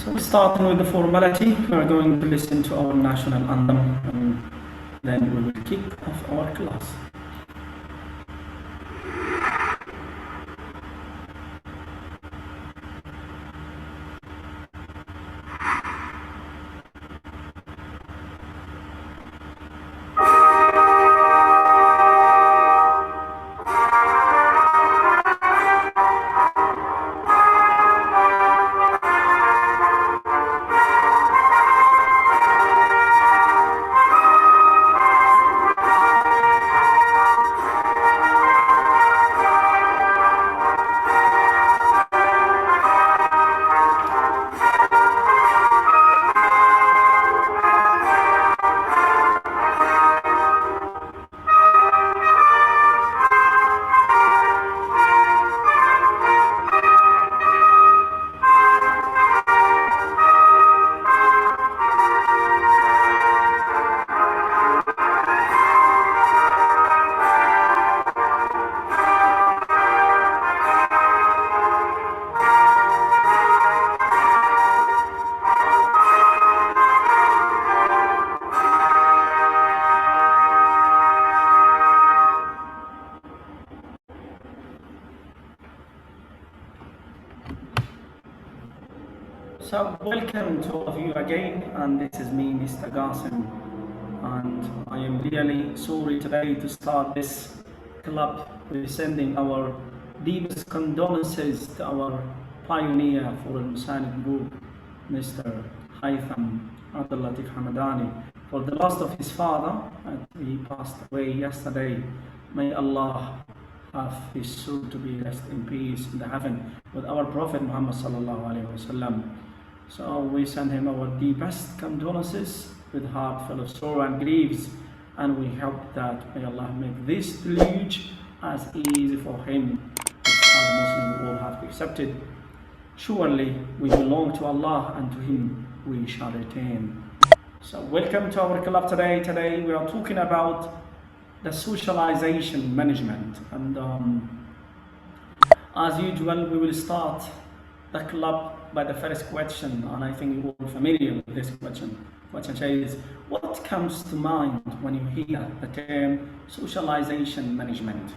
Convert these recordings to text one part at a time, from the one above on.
So starting with the formality, we are going to listen to our national anthem and then we will kick off our class. So welcome to all of you again, and this is me, Mr. Qasim, and I am really sorry today to start this club with sending our deepest condolences to our pioneer for the Musani group, Mr. Haytham Abdul Latif Hamadani, for the loss of his father, and he passed away yesterday. May Allah have his soul to be rest in peace in the heaven with our Prophet Muhammad sallallahu alaihi wasallam. So we send him our deepest condolences with heart full of sorrow and griefs, and we hope that may Allah make this deluge as easy for him as our Muslim all have accepted. Surely we belong to Allah, and to Him we shall return. So welcome to our club today. Today we are talking about the socialization management, and as usual we will start the club by the first question, and I think you're all familiar with this question. Question says, what comes to mind when you hear the term socialization management?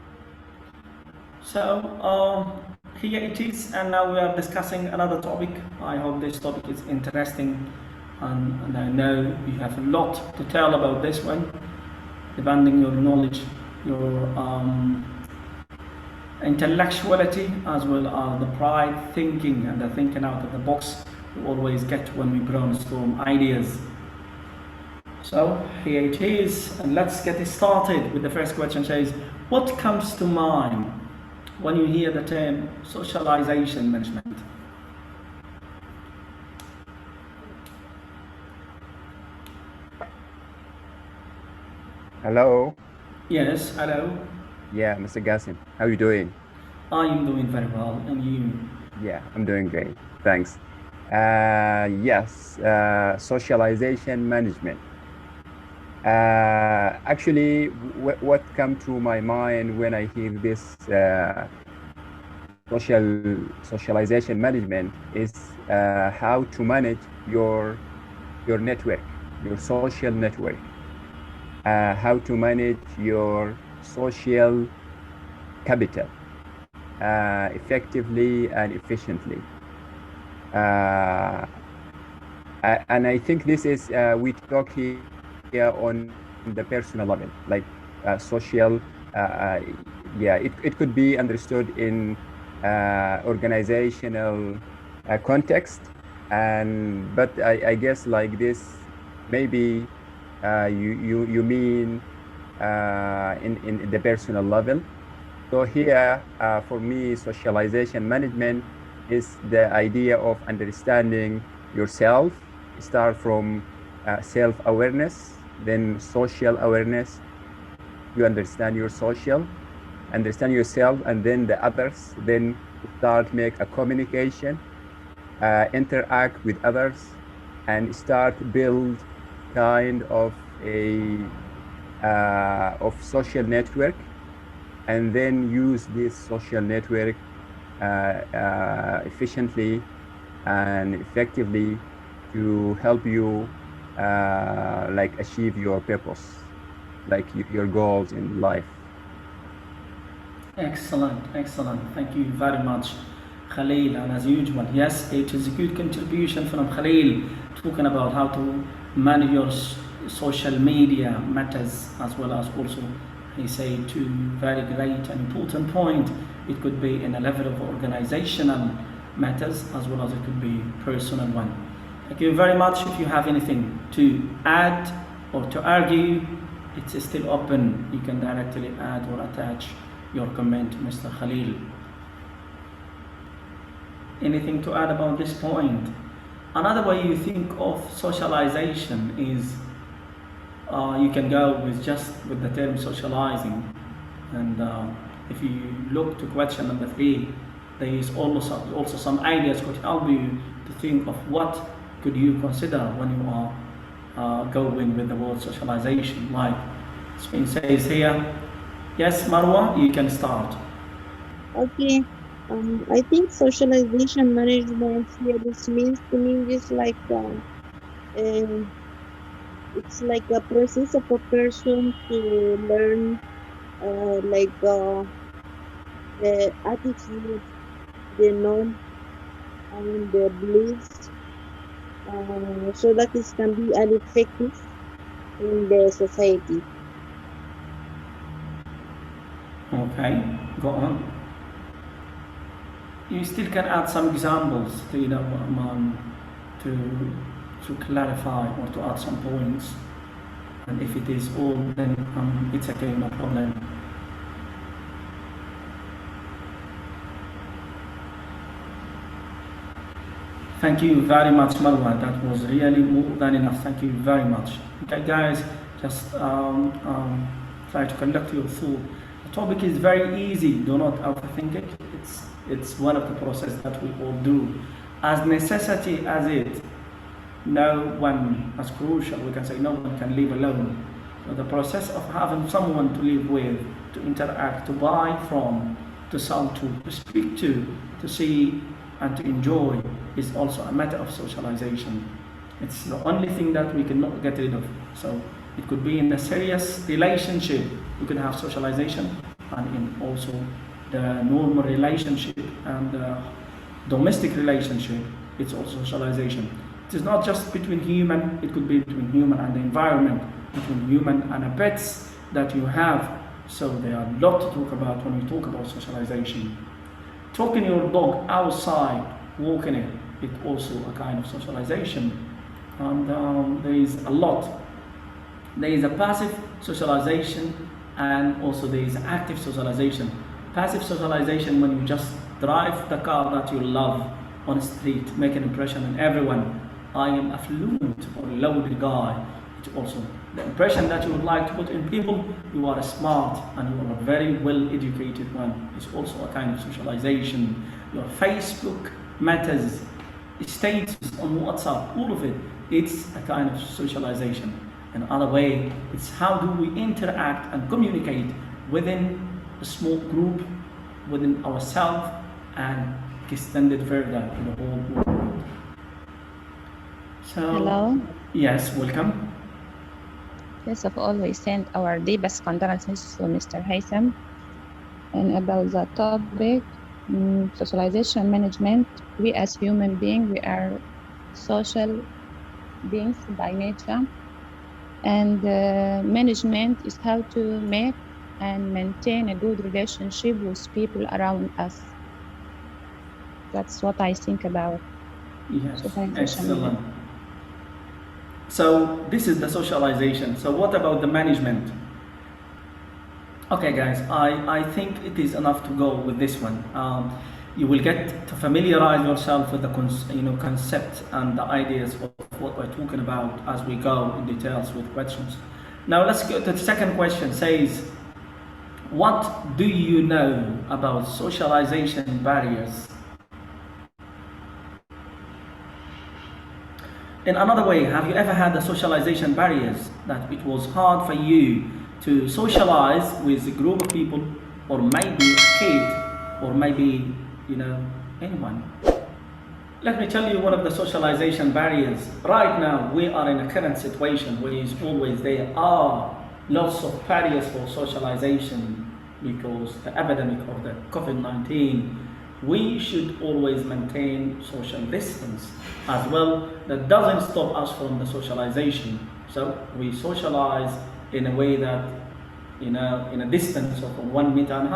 So here it is, and now we are discussing another topic. I hope this topic is interesting, and I know you have a lot to tell about this one, depending your knowledge, your intellectuality, as well as the pride thinking and the thinking out of the box we always get when we brainstorm ideas. So here it is, and let's get it started with the first question. Says, what comes to mind when you hear the term socialization management? Hello. Yes, hello. Yeah, Mr. Qasim, how are you doing? I am doing very well, and you? Yeah, I'm doing great. Thanks. Yes, socialization management. Actually, what comes to my mind when I hear this socialization management is how to manage your network, your social network, how to manage your social capital effectively and efficiently. And I think this is, we talk here on the personal level, like social, yeah, it could be understood in organizational context, but I guess like this, maybe you mean in the personal level. So here, for me, socialization management is the idea of understanding yourself. Start from self-awareness, then social awareness. You understand your social, understand yourself, and then the others. Then start make a communication, interact with others, and start build kind of a of social network, and then use this social network efficiently and effectively to help you like achieve your purpose, like your goals in life. Excellent, excellent. Thank you very much, Khalil. And as usual, yes, it is a good contribution from Khalil talking about how to manage your social media matters, as well as also he said two very great and important point. It could be in a level of organizational matters as well as it could be personal one. Thank you very much. If you have anything to add or to argue, it's still open. You can directly add or attach your comment, Mr. Khalil. Anything to add about this point? Another way you think of socialization is you can go with just with the term socializing, and if you look to question number 3, there is also some ideas could help you to think of what could you consider when you are going with the word socialization. Like Spain says here. Yes, Marwa, you can start. Okay. I think socialization management here, this means to me is like it's like a process of a person to learn the attitude, the norm, and the beliefs, so that it can be an effective in the society. Okay, go on. You still can add some examples to to clarify or to add some points, and if it is all, then it's okay, no problem. Thank you very much, Marwa. That was really more than enough. Thank you very much. Okay, guys, just try to conduct your thought. The topic is very easy. Do not overthink it. It's one of the processes that we all do. As necessity as it, no one, as crucial, we can say no one can live alone. So the process of having someone to live with, to interact, to buy from, to sell to speak to see and to enjoy is also a matter of socialization. It's the only thing that we cannot get rid of. So it could be in a serious relationship, we could have socialization, and in also the normal relationship and the domestic relationship, it's also socialization. It is not just between human, it could be between human and the environment, between human and the pets that you have. So there are a lot to talk about when we talk about socialization. Talking your dog outside, walking it, it's also a kind of socialization. And there is a lot. There is a passive socialization and also there is active socialization. Passive socialization, when you just drive the car that you love on the street, make an impression on everyone. I am a fluent or loaded guy. It's also the impression that you would like to put in people. You are smart and you are a very well educated one. It's also a kind of socialization. Your Facebook matters, status on WhatsApp, all of it. It's a kind of socialization. Another way, it's how do we interact and communicate within a small group, within ourselves, and extend it further to the whole world. So, Hello. Yes, welcome. First of all, we send our deepest condolences to Mr. Haitham. And about the topic, socialization management, we as human beings, we are social beings by nature. And management is how to make and maintain a good relationship with people around us. That's what I think about. Yes, excellent. So this is the socialization. So what about the management? Okay, guys, I think it is enough to go with this one. You will get to familiarize yourself with the concept and the ideas of what we're talking about as we go in details with questions. Now let's go to the second question. Says, what do you know about socialization barriers? In another way, have you ever had the socialization barriers that it was hard for you to socialize with a group of people, or maybe a kid, or maybe anyone? Let me tell you one of the socialization barriers. Right now, we are in a current situation where is always there are lots of barriers for socialization because the epidemic of the COVID-19. We should always maintain social distance as well. That doesn't stop us from the socialization. So we socialize in a way that, in a distance of 1.5 meters,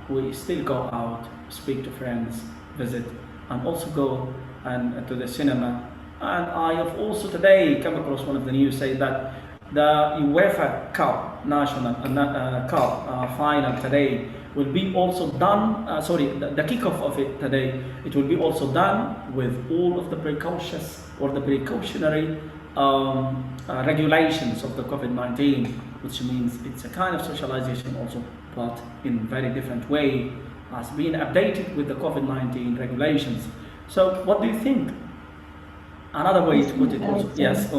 we still go out, speak to friends, visit, and also go and to the cinema. And I have also today come across one of the news say that the UEFA Cup national cup final today will be also done. The kickoff of it today. It will be also done with all of the precautions or the precautionary regulations of the COVID-19, which means it's a kind of socialization also, but in very different way, as being updated with the COVID-19 regulations. So what do you think? Another way to put it also, yes.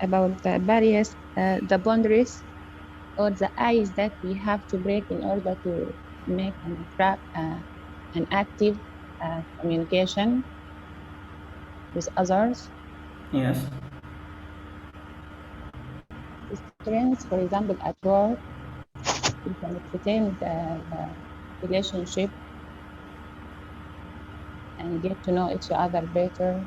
About the barriers, the boundaries or the ice that we have to break in order to make an active communication with others. Yes. Friends, for example, at work, we can extend the relationship and get to know each other better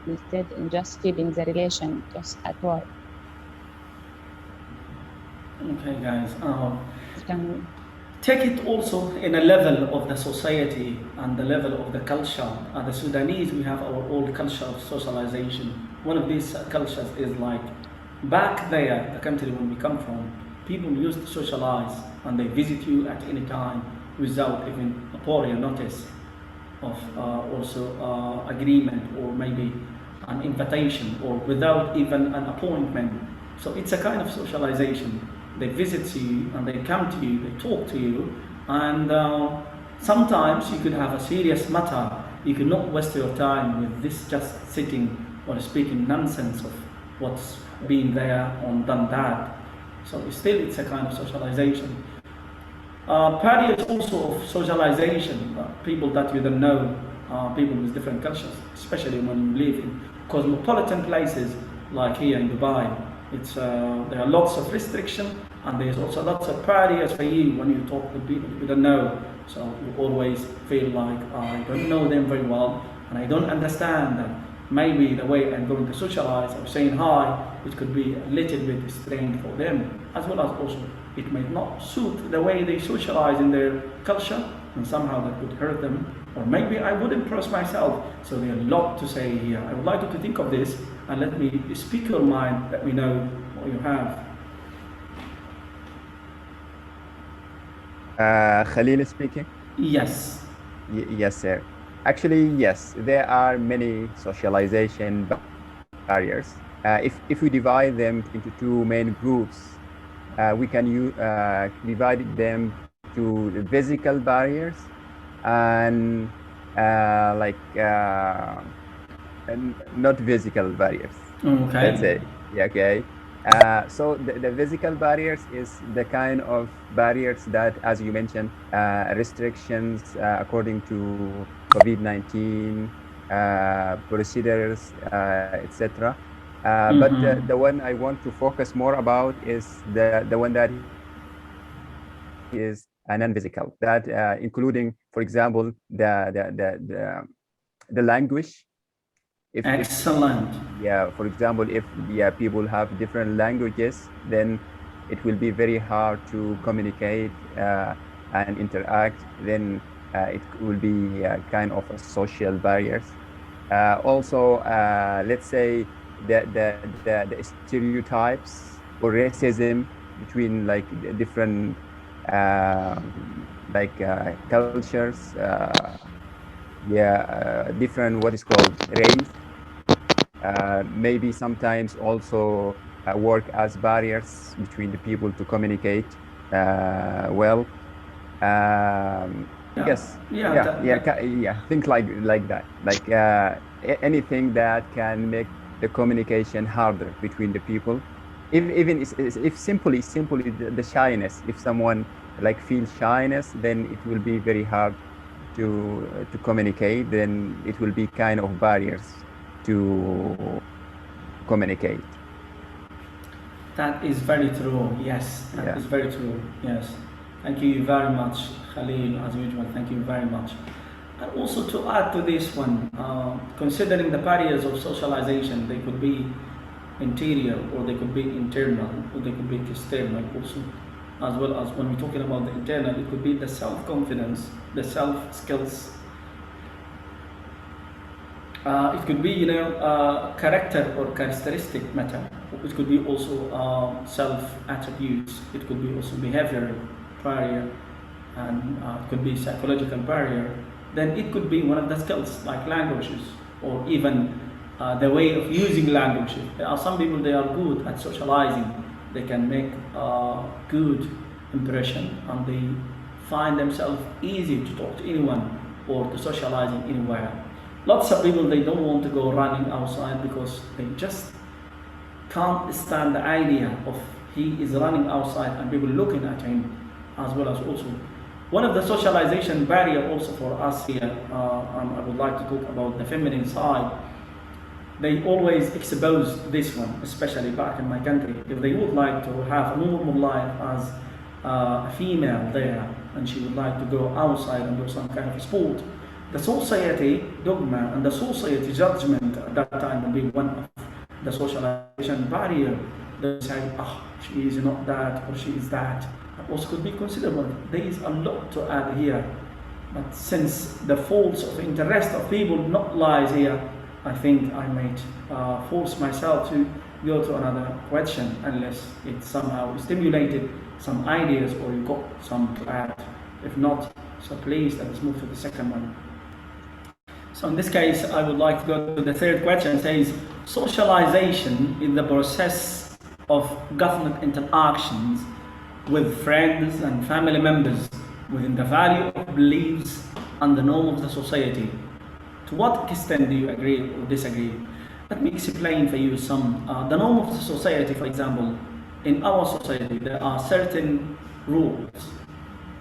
instead of just keeping the relation just at work. Okay, guys. Take it also in a level of the society and the level of the culture. The Sudanese, we have our own culture of socialization. One of these cultures is like back there, the country when we come from, people used to socialize and they visit you at any time without even a prior notice of also agreement or maybe an invitation or without even an appointment. So it's a kind of socialization. They visit you and they come to you, they talk to you, and sometimes you could have a serious matter. You could not waste your time with this just sitting or speaking nonsense of what's been there or done that. So still it's a kind of socialization. Barriers also of socialization, people that you don't know, people with different cultures, especially when you live in cosmopolitan places like here in Dubai. There are lots of restrictions and there's also lots of barriers for you when you talk with people you don't know. So you always feel like I don't know them very well and I don't understand them. Maybe the way I'm going to socialize or saying hi, it could be a little bit strange for them, as well as also it may not suit the way they socialize in their culture, and somehow that could hurt them, or maybe I would impress myself. So there are a lot to say here. I would like you to think of this and let me speak your mind, let me know what you have. Khalil speaking? Yes. Yes, sir. Actually, yes, there are many socialization barriers. If we divide them into two main groups, we can divide them to the physical barriers and not physical barriers. Okay. Let's say, yeah, okay. So the physical barriers is the kind of barriers that, as you mentioned, restrictions according to COVID-19 procedures, etc. But the one I want to focus more about is the one that is non-physical, that including, for example, the language. Excellent. For example, if people have different languages, then it will be very hard to communicate and interact. Then it will be kind of a social barriers. Also, let's say the stereotypes or racism between like different cultures. Different what is called race. Maybe sometimes also work as barriers between the people to communicate well. Think like that, like anything that can make the communication harder between the people. Even if simply the shyness, if someone like feels shyness, then it will be very hard to communicate, then it will be kind of barriers to communicate. That is very true. Yes, that is very true. Yes. Thank you very much, Khalil, as usual. Thank you very much. And also to add to this one, considering the barriers of socialization, they could be interior, or they could be internal, or they could be external also. As well as when we're talking about the internal, it could be the self-confidence, the self-skills. It could be, character or characteristic matter. It could be also self-attributes. It could be also behavioral barrier, and it could be psychological barrier. Then it could be one of the skills like languages, or even the way of using language. There are some people, they are good at socializing. They can make a good impression, and they find themselves easy to talk to anyone or to socializing anywhere. Lots of people, they don't want to go running outside because they just can't stand the idea of he is running outside and people looking at him, as well as also one of the socialization barrier also for us here. I would like to talk about the feminine side. They always expose this one, especially back in my country. If they would like to have a normal life as a female there, and she would like to go outside and do some kind of sport, the society dogma and the society judgment at that time will be one of the socialization barrier. They say, she is not that, or she is that. Also could be considered. There is a lot to add here, but since the faults of interest of people not lies here, I think I might force myself to go to another question, unless it somehow stimulated some ideas or you got some to add. If not, so please let's move to the second one. So in this case, I would like to go to the third question. It says, socialization is the process of government interactions with friends and family members within the value of beliefs and the norm of the society. To what extent do you agree or disagree? Let me explain for you some. The norm of the society, for example, in our society, there are certain rules.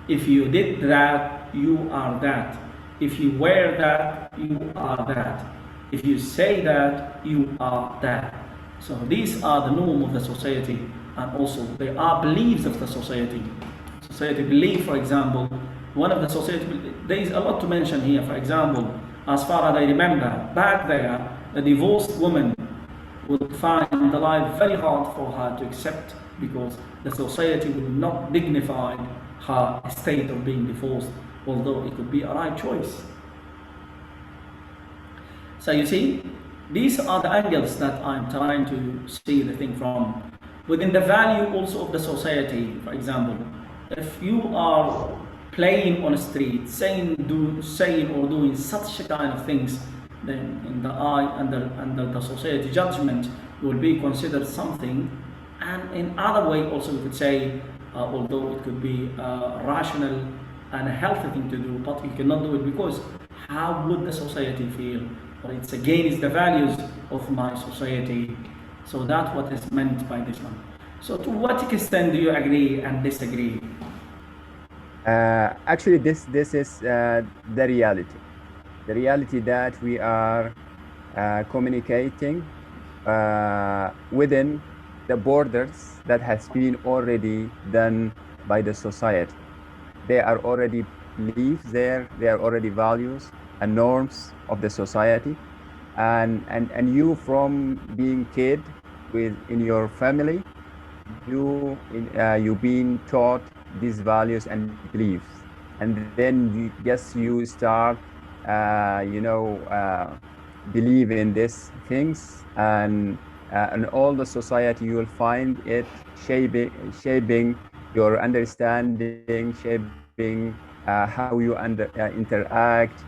If you did that, you are that. If you wear that, you are that. If you say that, you are that. So these are the norm of the society, and also they are beliefs of the society. Society belief, for example, one of the society, there is a lot to mention here. For example, as far as I remember, back there, a divorced woman would find the life very hard for her to accept, because the society would not dignify her state of being divorced, although it could be a right choice. So you see, these are the angles that I'm trying to see the thing from. Within the value also of the society, for example, if you are playing on the street, saying or doing such kind of things, then in the eye under the society judgment will be considered something. And in other way also we could say, although it could be rational and a healthy thing to do, but you cannot do it because how would the society feel? Or it's against the values of my society. So that's what is meant by this one. So to what extent do you agree and disagree? Actually, this is the reality. The reality that we are communicating within the borders that has been already done by the society. There are already beliefs there. There are already values and norms of the society, and you, from being kid in your family, you being taught these values and beliefs, and then you start believe in these things, and all the society, you will find it shaping your understanding, shaping how you interact.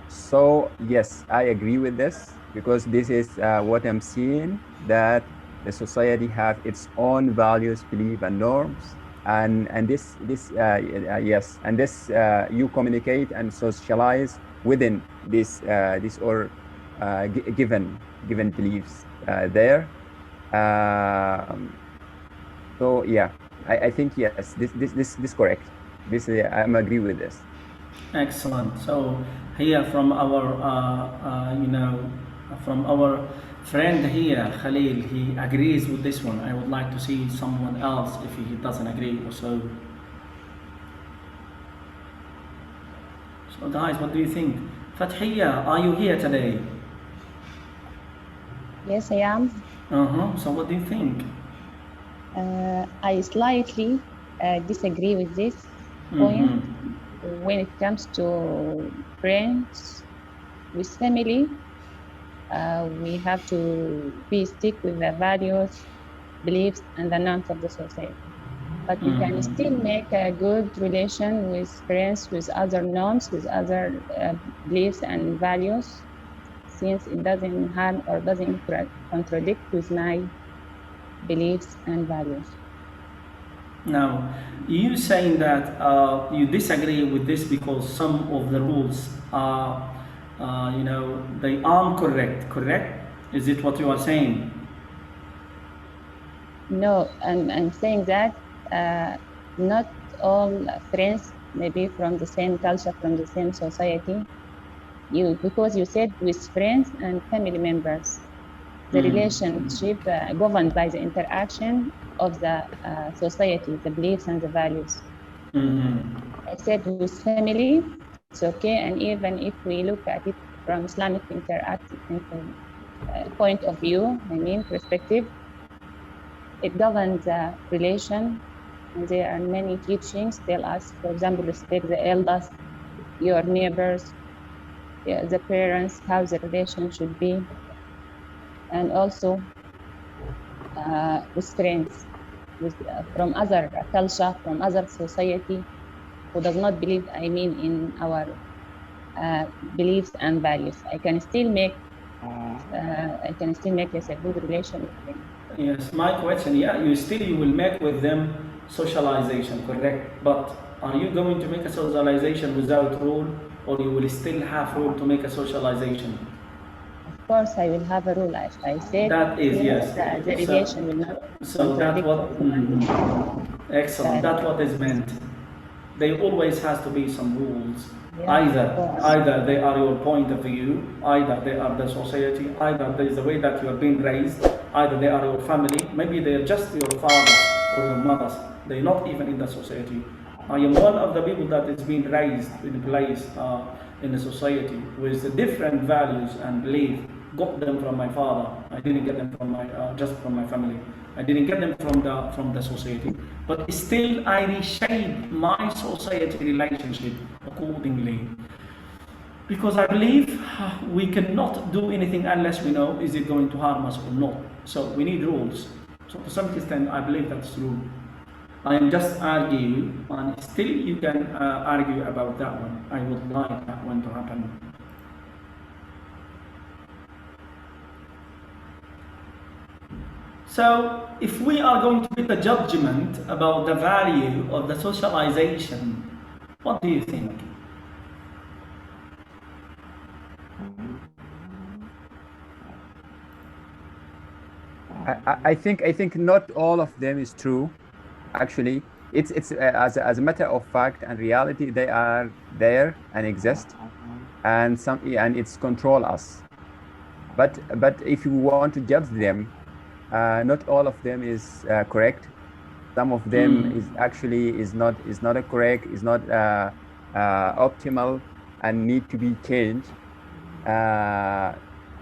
So yes, I agree with this, because this is what I'm seeing, that the society have its own values, belief, and norms, and this yes, and this you communicate and socialize within this given beliefs there. So yeah, I think yes, this correct. This I'm agree with this. Excellent. So here from our, from our friend here, Khalil, he agrees with this one. I would like to see someone else if he doesn't agree or so. So guys, what do you think? Fathiya, are you here today? Yes, I am. So what do you think? I slightly disagree with this point. When it comes to friends with family, we have to stick with the values, beliefs, and the norms of the society. But you can still make a good relation with friends with other norms, with other beliefs and values, since it doesn't harm or doesn't contradict with my beliefs and values. Now, you saying that you disagree with this because some of the rules are, they aren't correct? Is it what you are saying? No, I'm saying that not all friends may be from the same culture, from the same society. Because you said with friends and family members, the relationship governed by the interaction of the society, the beliefs and the values. I said with family, it's okay, and even if we look at it from Islamic point of view, perspective, it governs the relation. And there are many teachings tell us, for example, respect the elders, your neighbors, the parents, how the relation should be, and also with friends, from other culture, from other society, who does not believe, in our beliefs and values. I can still make yes, a good relation with them. Yes, my question, you will make with them socialization, correct? But are you going to make a socialization without rule, or you will still have rule to make a socialization? Of course, I will have a rule. I said that is, yes. The relation will not So that's what, excellent, that's what is meant. There always has to be some rules. Yeah, either they are your point of view, either they are the society, either there is the way that you are being raised, either they are your family, maybe they are just your father or your mothers, they're not even in the society. I am one of the people that is being raised in a place in a society with different values and belief. Got them from my father. I didn't get them from my just from my family. I didn't get them from the society. But still, I reshape my society relationship accordingly. Because I believe we cannot do anything unless we know is it going to harm us or not. So we need rules. So to some extent, I believe that's true. I am just arguing, and still you can argue about that one. I would like that one to happen. So, if we are going to make a judgment about the value of the socialization, what do you think? I think not all of them is true. Actually, it's as a matter of fact and reality, they are there and exist, and it's control us. But if you want to judge them, not all of them is correct. Some of them is not correct, is not optimal, and need to be changed.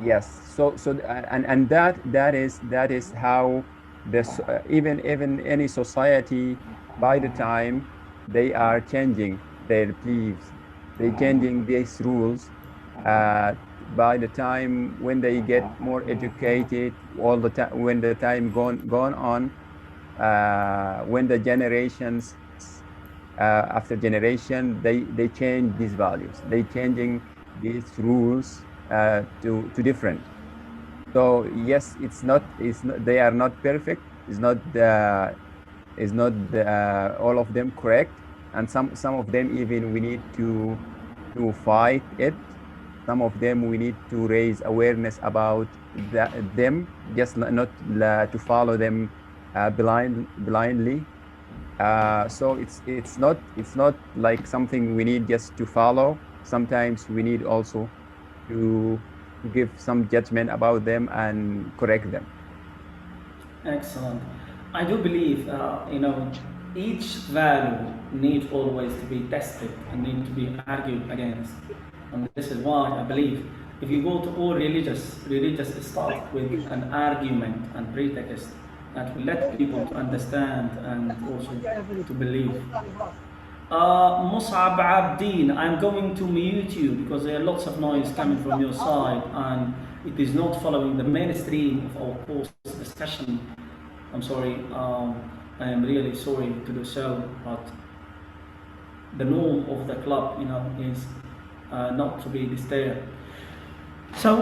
Yes. So and that is how this even any society, by the time they are changing their beliefs, they changing these rules. By the time when they get more educated, all the time when the time gone on, when the generations after generation, they change these values, they changing these rules to different. So yes, they are not perfect. It's not all of them correct, and some of them even we need to fight it. Some of them we need to raise awareness about them, just not to follow them blindly. So it's not like something we need just to follow. Sometimes we need also to give some judgment about them and correct them. Excellent. I do believe, each value needs always to be tested and need to be argued against. And this is why I believe if you go to all religious start with an argument and pretext that will let people to understand and also to believe. Mus'ab Abdeen, I'm going to mute you because there are lots of noise coming from your side and it is not following the mainstream of our course discussion. I'm sorry, I am really sorry to do so, but the norm of the club, is not to be disturbed. So,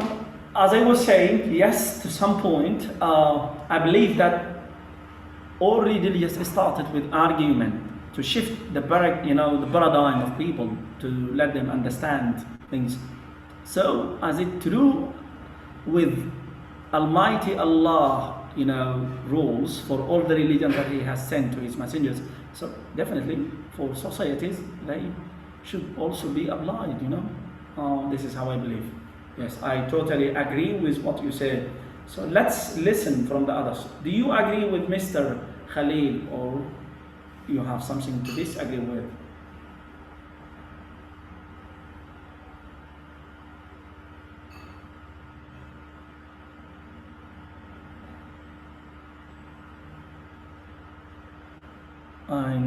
as I was saying, yes, to some point, I believe that all religions started with argument to shift the paradigm of people to let them understand things. So, as it true with Almighty Allah, rules for all the religions that He has sent to His messengers. So definitely for societies, they should also be applied. This is how I believe. Yes, I totally agree with what you said. So let's listen from the others. Do you agree with Mr. Khalil, or you have something to disagree with?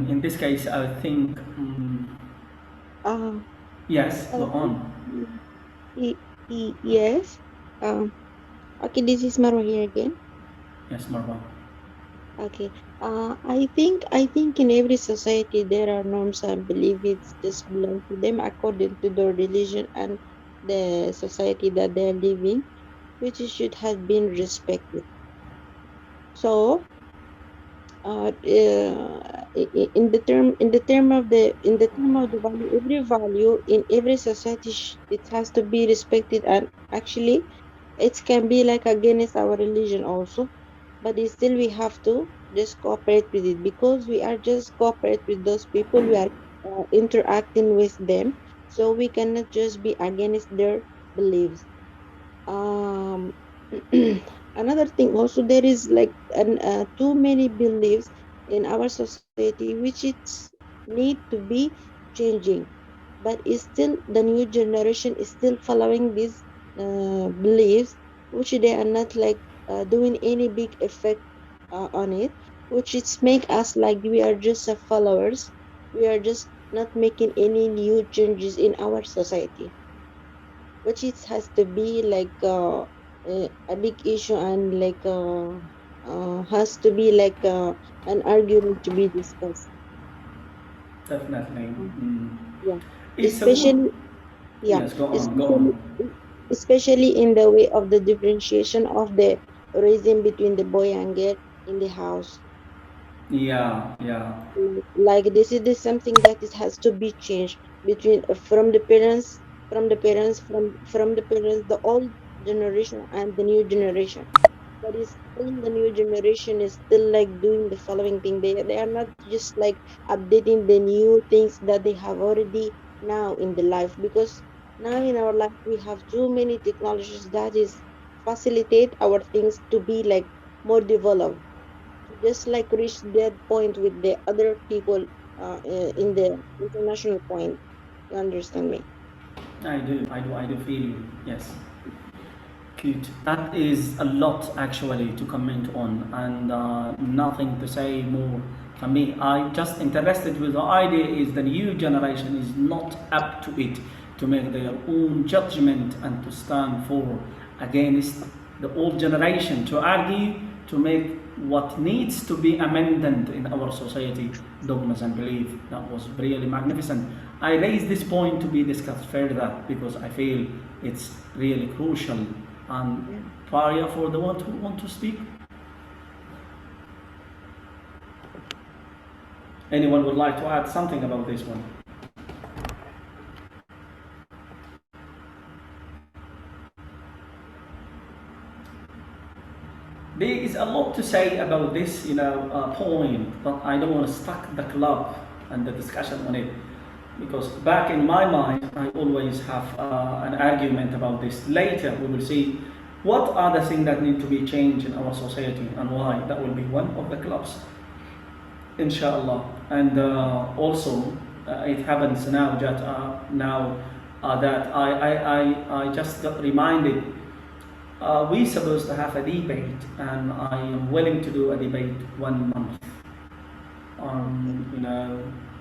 In this case, I think. Yes, go on. Yes. Okay, this is Marwa here again. Yes, Marwa. Okay. I think in every society there are norms and beliefs just belong to them according to the religion and the society that they are living, which should have been respected. So, in the term of the value, every value in every society it has to be respected, and actually it can be like against our religion also, but still we have to just cooperate with it because we are just cooperate with those people, we are interacting with them, so we cannot just be against their beliefs. um Another thing also, there is like too many beliefs in our society which it's need to be changing, but is still the new generation is still following these beliefs, which they are not like doing any big effect on it, which it's make us like we are just followers, we are just not making any new changes in our society, which it has to be like a big issue, and like has to be like an argument to be discussed. Definitely. Yeah, It's a good. especially, yeah, Yes, go on, go especially on. especially in the way of the differentiation of the raising between the boy and girl in the house. Yeah, yeah. Like this is something that it has to be changed between from the parents, from the parents, the old generation and the new generation. But it's still the new generation is still like doing the following thing, they are not just like updating the new things that they have already now in the life, because now in our life we have too many technologies that is facilitate our things to be like more developed, to just like reach that point with the other people in the international point. You understand me? I do feel you. Yes. Good. That is a lot actually to comment on, and nothing to say more from me. I just interested with the idea is the new generation is not up to it to make their own judgment and to stand for against the old generation, to argue, to make what needs to be amended in our society, dogmas and belief. That was really magnificent. I raised this point to be discussed further because I feel it's really crucial. And prior for the one who want to speak, anyone would like to add something about this one? there is a lot to say about this, point, but I don't want to stuck the club and the discussion on it, because back in my mind, I always have an argument about this. Later, we will see what are the things that need to be changed in our society and why. That will be one of the clubs, inshallah. And also, it happens now that I just got reminded. We supposed to have a debate, and I am willing to do a debate 1 month.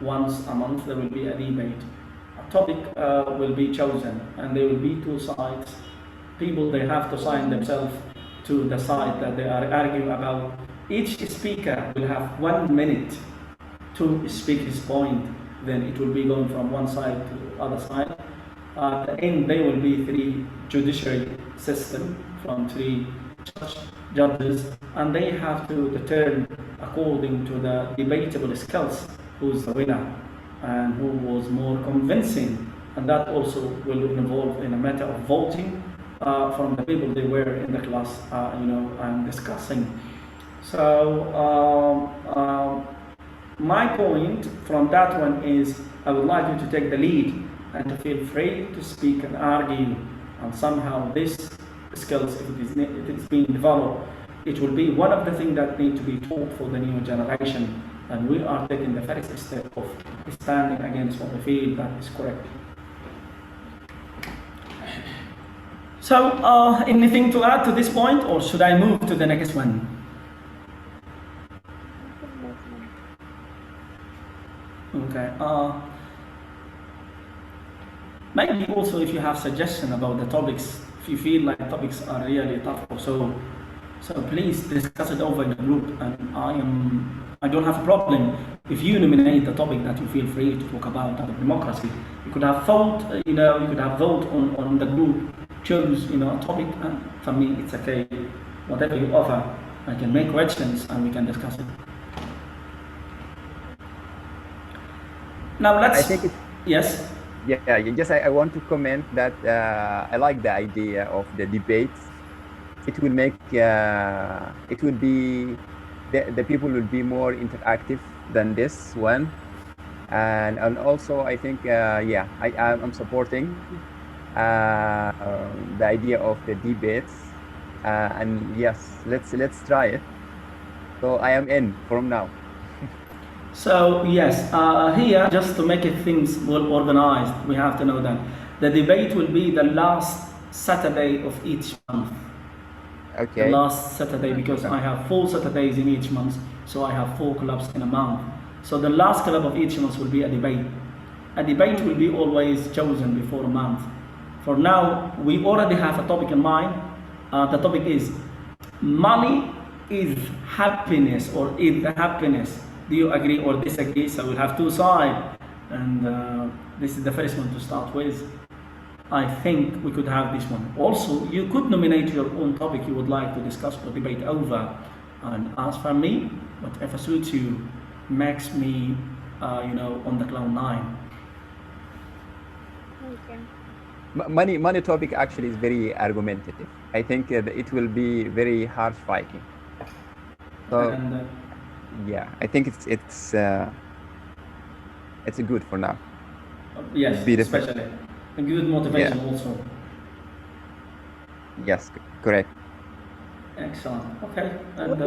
Once a month there will be a debate. A topic will be chosen, and there will be 2 sides. People, they have to sign themselves to the side that they are arguing about. Each speaker will have 1 minute to speak his point. Then it will be going from one side to the other side. At the end, there will be 3 judiciary system from 3 judges, and they have to determine according to the debatable skills who's the winner and who was more convincing. And that also will involve in a matter of voting from the people they were in the class, and discussing. So my point from that one is, I would like you to take the lead and to feel free to speak and argue, and somehow this skills, if it is being developed, it will be one of the things that need to be taught for the new generation, and we are taking the first step of standing against what we feel that is correct. So, anything to add to this point, or should I move to the next one? Okay. Maybe also if you have suggestion about the topics, if you feel like topics are really tough or so please discuss it over in the group, and I don't have a problem if you nominate the topic that you feel free to talk about democracy. You could have vote, you could have vote on the group, choose a topic, and for me it's okay. Whatever you offer, I can make questions and we can discuss it. Now let's. I think yes. Yeah, just I want to comment that I like the idea of the debates. It will make it will be the people will be more interactive than this one, and also I think I'm supporting the idea of the debates, and yes, let's try it. So I am in from now. So yes, here just to make it things well organized, we have to know that the debate will be the last Saturday of each month. Okay. The last Saturday, because I have 4 Saturdays in each month, so I have 4 clubs in a month. So the last club of each month will be a debate. A debate will be always chosen before a month. For now, we already have a topic in mind. The topic is money is happiness, or is the happiness. Do you agree or disagree? So we'll have 2 sides, and this is the first one to start with. I think we could have this one. Also, you could nominate your own topic you would like to discuss or debate over, and as for me, whatever suits you makes me, on the cloud 9. Okay. Money topic actually is very argumentative. I think it will be very harsh fighting. So. And, yeah, I think it's good for now. Yes, especially a good motivation also. Yes, correct. Excellent. Okay. And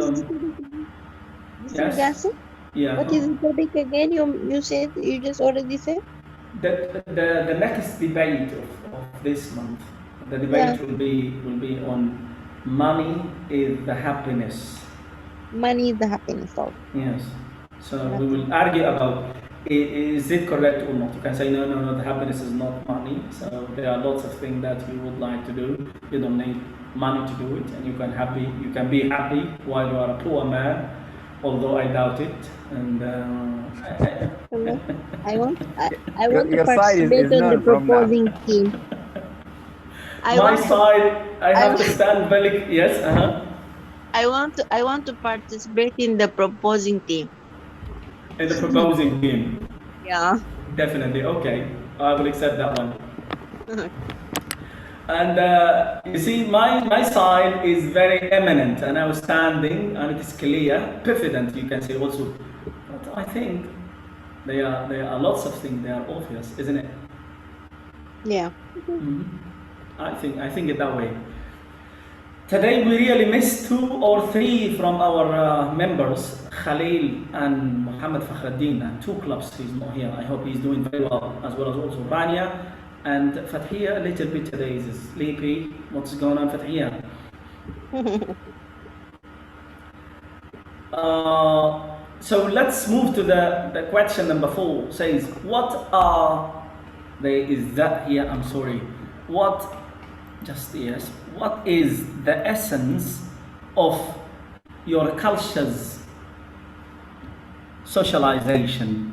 yes. Yeah. What is the topic again? You said, you just already said. The next debate of this month. The debate will be on money is the happiness. Money is the happiness of. Yes. So we will argue about is it correct or not. You can say no, the happiness is not money. So there are lots of things that you would like to do. You don't need money to do it, and you can be happy while you are a poor man, although I doubt it. And I want to participate in the proposing team. I have to stand very yes. I want to participate in the proposing team. In the proposing team? Yeah. Definitely. Okay. I will accept that one. And you see, my side is very eminent and outstanding, and it is clear, confident, you can say also. But I think there are lots of things that are obvious, isn't it? Yeah. I think it that way. Today we really missed 2 or 3 from our members, Khalil and Muhammad Fakhruddin, and 2 clubs. He's not here. I hope he's doing very well, as well as also Rania and Fathia. A little bit today is sleepy. What's going on, Fathia? So let's move to the question number 4. Says, what are they? Is that here? I'm sorry. What? Just yes. What is the essence of your culture's socialization?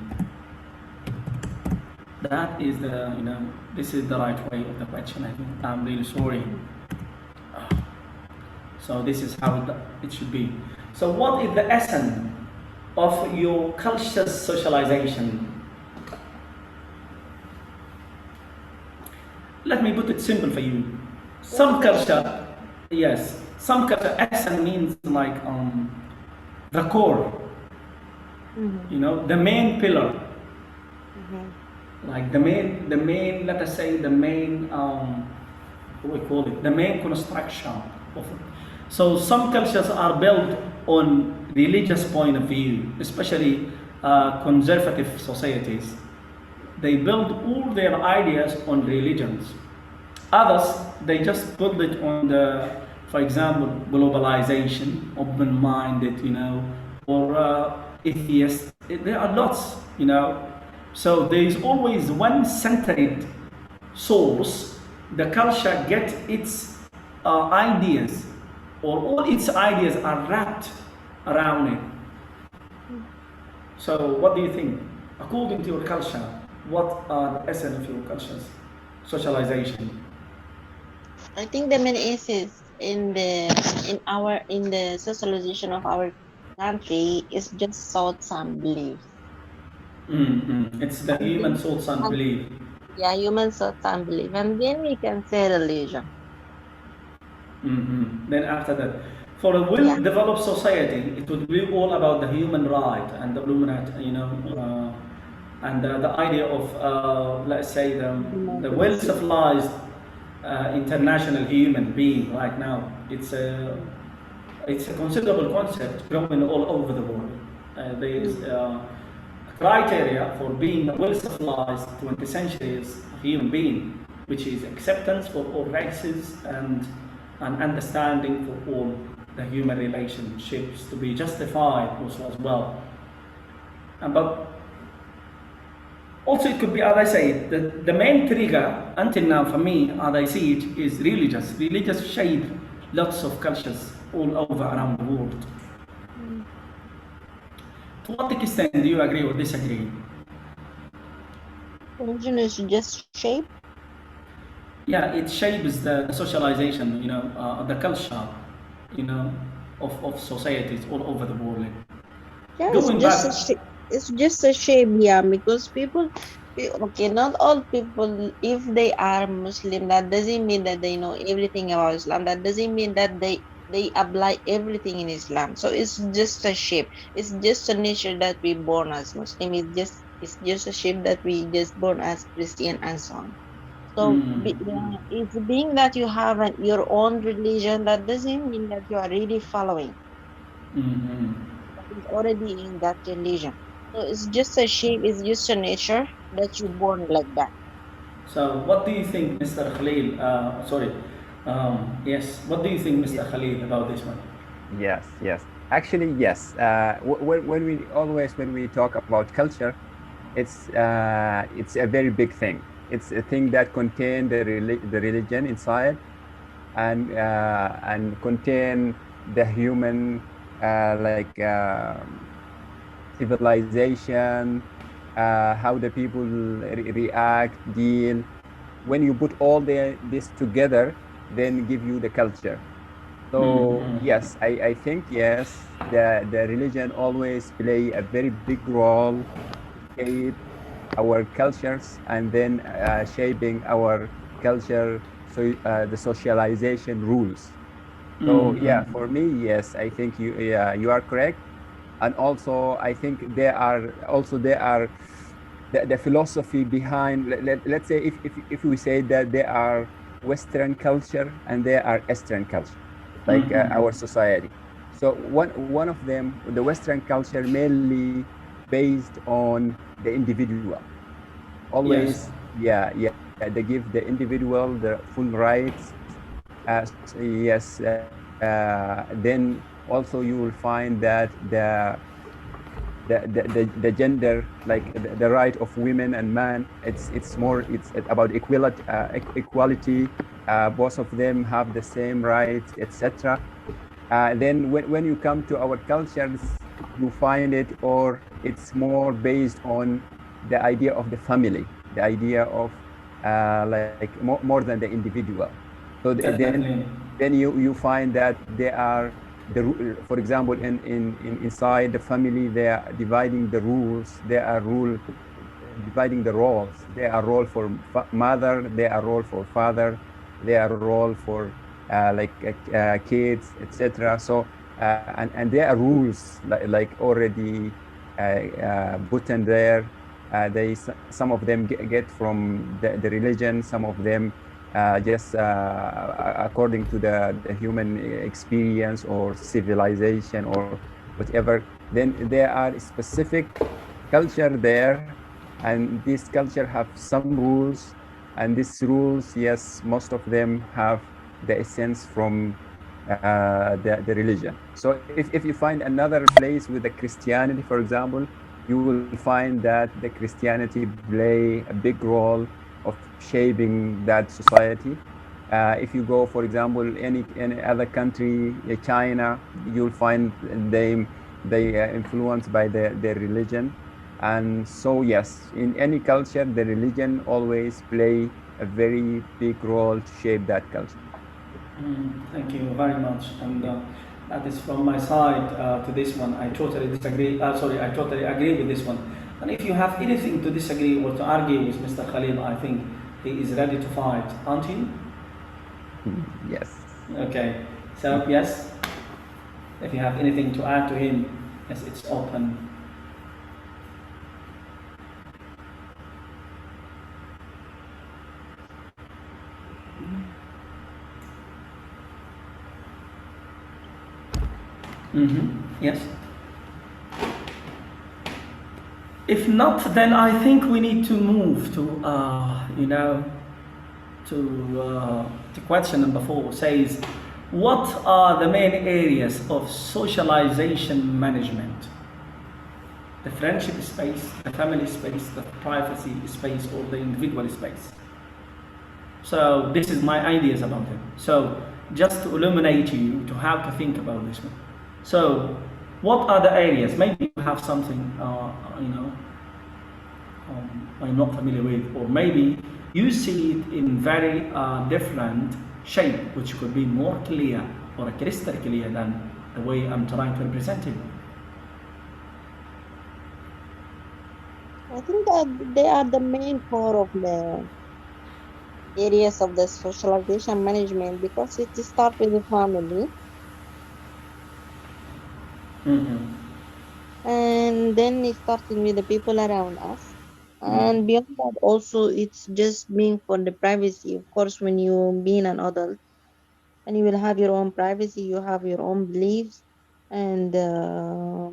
That is the, this is the right way of the question. I think I'm really sorry. So this is how it should be. So what is the essence of your culture's socialization? Let me put it simple for you. Some culture, yes, some culture essence means like the core, the main pillar, like the main, let us say the main, what do we call it? The main construction of it. So some cultures are built on religious point of view, especially conservative societies. They build all their ideas on religions. Others, they just build it on the, for example, globalization, open-minded, or atheist. There are lots, So there is always one centered source. The culture gets its ideas, or all its ideas are wrapped around it. So what do you think? According to your culture, what are the essence of your culture's socialization? I think the main essence in the socialization of our country is just thoughts and beliefs. It's the human thoughts and belief. Yeah, human thoughts and belief, and then we can say religion. Then after that, for a well-developed society, it would be all about the human right and the and the idea of, let's say, the well-civilized international human being right now. It's a considerable concept growing all over the world. There is criteria for being a well-civilized 20th century human being, which is acceptance for all races and an understanding for all the human relationships to be justified also as well. But also it could be, as I say, the main trigger until now for me, as I see it, is religious. Religious shape lots of cultures all over around the world. To what extent do you agree or disagree? Religion is just shape. Yeah, it shapes the socialization, the culture, of societies all over the world. Yeah, it's just a shape, yeah, because people, okay, not all people, if they are Muslim, that doesn't mean that they know everything about Islam. That doesn't mean that they apply everything in Islam. So it's just a shape. It's just a nature that we born as Muslim. It's just a shape that we just born as Christian and so on. So it's being that you have your own religion, that doesn't mean that you are really following. That is already in that religion. So it's just a shape, it's just a nature that you born like that. So what do you think, Mr. Khalil? Yes. What do you think, Mr. Khalil, about this one? Yes. Actually, yes. When we talk about culture, it's a very big thing. It's a thing that contains the religion inside, and contain the human civilization, how the people react, deal. When you put all this together, then give you the culture. So yes, I think yes, the religion always play a very big role in shape our cultures, and then shaping our culture the socialization rules. So yeah, for me, yes, I think you are correct. And also, I think there are the philosophy behind. Let's say if we say that there are Western culture and there are Eastern culture, like our society. So one of them, the Western culture, mainly based on the individual. Yes. Always, yeah, they give the individual the full rights. Yes, then also you will find that the gender, like the right of women and man, it's about equality. Both of them have the same rights, etc. Then when you come to our cultures, you find it, or it's more based on the idea of the family, the idea of like more than the individual. So Definitely. then you find that there are for example, inside the family, they are dividing the rules. They are dividing the roles. There are role for mother. There are role for father. There are role for kids, etc. So and there are rules like already put in there. Some of them get from the religion. Some of them just according to the human experience or civilization or whatever. Then there are specific culture there, and this culture have some rules, and these rules, yes, most of them have the essence from the religion. So if you find another place with the Christianity, for example, you will find that the Christianity play a big role of shaping that society. If you go, for example, any other country, China, you'll find they influenced by their religion. And so yes, in any culture, the religion always play a very big role to shape that culture. Thank you very much. And that is from my side to this one. I totally disagree. Sorry, I totally agree with this one. And if you have anything to disagree or to argue with Mr. Khalil, I think he is ready to fight, aren't you? Yes. Okay. So yes, if you have anything to add to him, yes, it's open. Yes. If not, then I think we need to move to, to question number 4. Says, what are the main areas of socialization management? The friendship space, the family space, the privacy space, or the individual space? So this is my ideas about it. So just to illuminate you to how to think about this one. So what are the areas? Maybe you have something, I'm not familiar with, or maybe you see it in very different shape, which could be more clear or crystal clear than the way I'm trying to represent it. I think that they are the main core of the areas of the socialization management because it starts with the family and then it starting with the people around us. And beyond that, also, it's just being for the privacy. Of course, when you being an adult and you will have your own privacy, you have your own beliefs, and uh,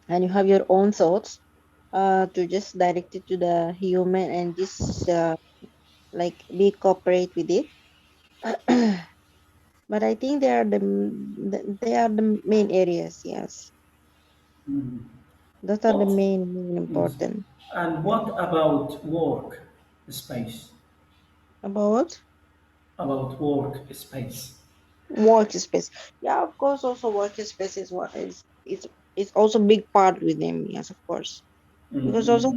and you have your own thoughts to just direct it to the human and just like be cooperate with it. But I think they are the main areas. Yes, those are the What? main Yes. important. And Yeah. what about work space? About About work space. workspace. Yeah, of course. Also, workspace is what is it's also big part with them. Yes, of course. Because also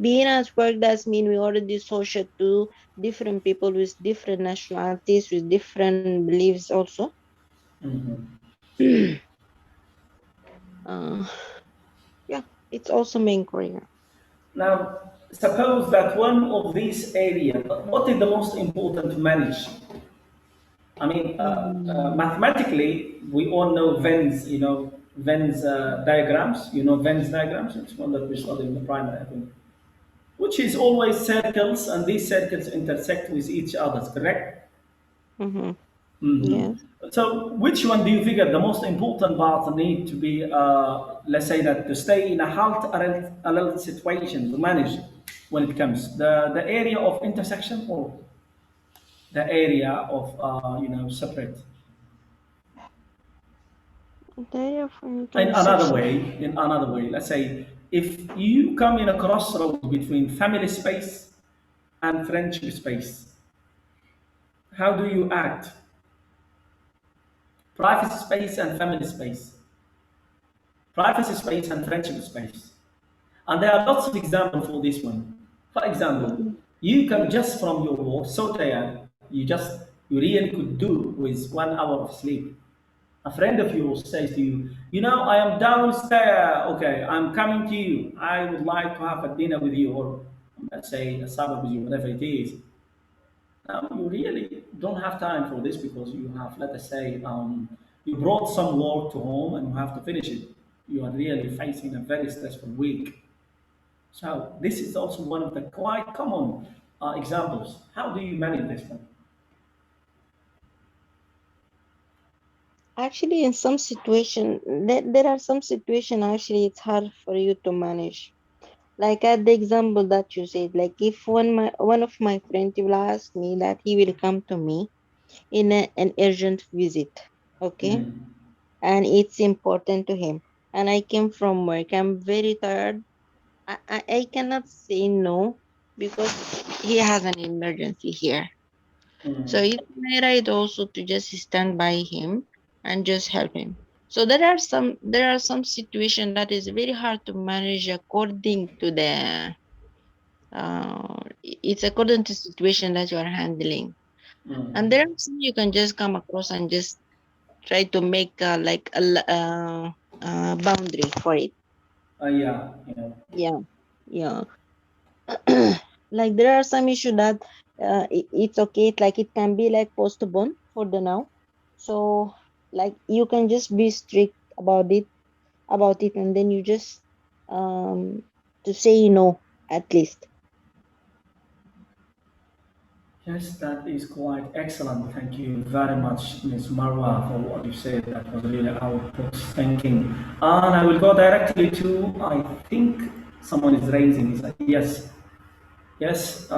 being at work does mean we already social to different people with different nationalities, with different beliefs also. uh, yeah, it's also main career. Now, suppose that one of these areas, what is the most important to manage? I mean, mathematically, we all know Venn, Venn's diagrams. You know Venn's diagrams. It's one that we studied in the primary, I think, which is always circles, and these circles intersect with each other. Correct? Mm-hmm. Mhm. Yes. So, which one do you figure the most important part need to be, let's say that to stay in a halt alert situation to manage when it comes the area of intersection or the area of separate. They of intersection. In another way, let's say if you come in a crossroad between family space and friendship space, how do you act? Private space and family space, privacy space and friendship space. And there are lots of examples for this one. For example, Mm-hmm. you come just from your work, so tired, you really could do with 1 hour of sleep. A friend of yours says to you, I am downstairs. Okay, I'm coming to you. I would like to have a dinner with you, or let's say a supper with you, whatever it is. Now, you really don't have time for this because you have, let us say, you brought some work to home and you have to finish it. You are really facing a very stressful week. So, this is also one of the quite common examples. How do you manage this one? Actually, in some situation, there are some situation actually it's hard for you to manage. Like at the example that you said, like if one of my friends will ask me that he will come to me in an urgent visit, okay, Mhm. and it's important to him, and I came from work, I'm very tired. I cannot say no because he has an emergency here. So Mhm. it's my right also to just stand by him and just help him. So there are some situation that is very hard to manage according to the it's according to situation that you are handling. And there Mhm. are some you can just come across and just try to make like boundary for it. Yeah, Yeah, yeah. Like there are some issue that it's okay. Like it can be like postponed for the now. So like you can just be strict about it, and then you just um to say no at least. Yes, that is quite excellent. Thank you very much, Ms. Marwa, for what you said. That was really output thinking. And I will go directly to, I think someone is raising his hand. Yes, yes,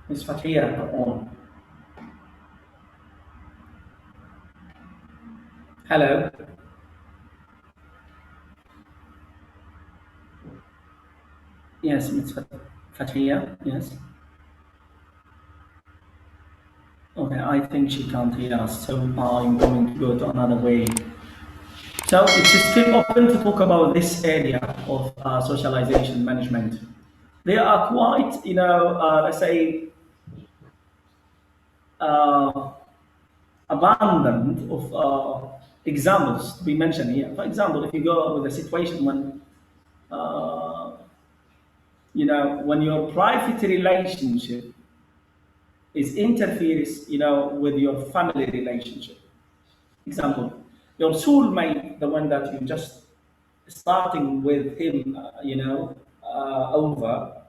Ms. Fatia, go on. Hello. Yes, Ms. Fatia, yes. Okay, I think she can't hear us, so I'm going to go to another way. So it's still open to talk about this area of socialization management. There are quite, let's say, uh, abundant of examples to be mentioned here. For example, if you go with a situation when, uh, when your private relationship is interferes, with your family relationship. Example, your soulmate, the one that you just starting with him, over,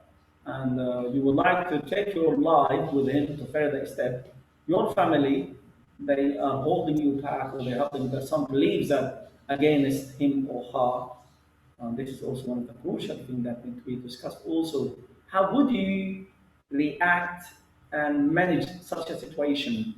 and you would like to take your life with him to further step, your family, they are holding you back or they're holding that some beliefs that against him or her. This is also one of the crucial things that need to be discussed. Also, how would you react and manage such a situation?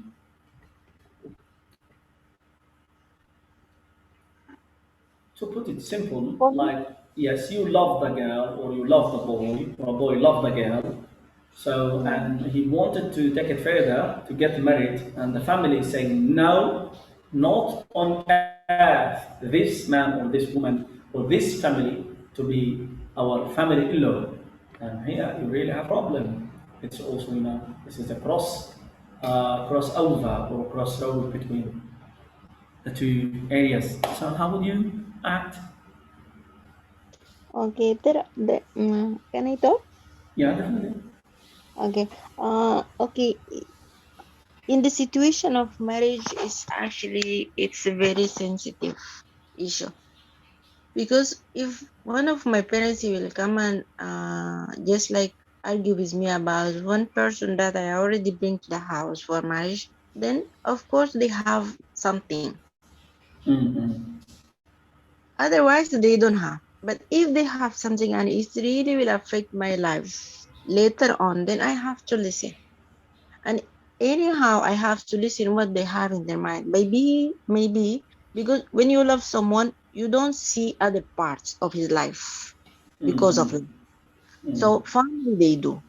To put it simple, For me, like yes, you love the girl or you love the boy or a boy loved the girl. So mm, and he wanted to take it further to get married, and the family is saying no, not on earth. This man or this woman or this family to be our family in-law. And here you really have a problem. It's also this is a crossover or crossroad between the two areas. So how would you act? okay, can I talk? Yeah, definitely. Okay. Okay. In the situation of marriage, is actually it's a very sensitive issue, because if one of my parents will come and just like argue with me about one person that I already bring to the house for marriage, then of course they have something. Mm-hmm. Otherwise, they don't have. But if they have something and it really will affect my life later on, then I have to listen. And anyhow, I have to listen what they have in their mind. Maybe because when you love someone, you don't see other parts of his life because of Mm-hmm. it. So family they do.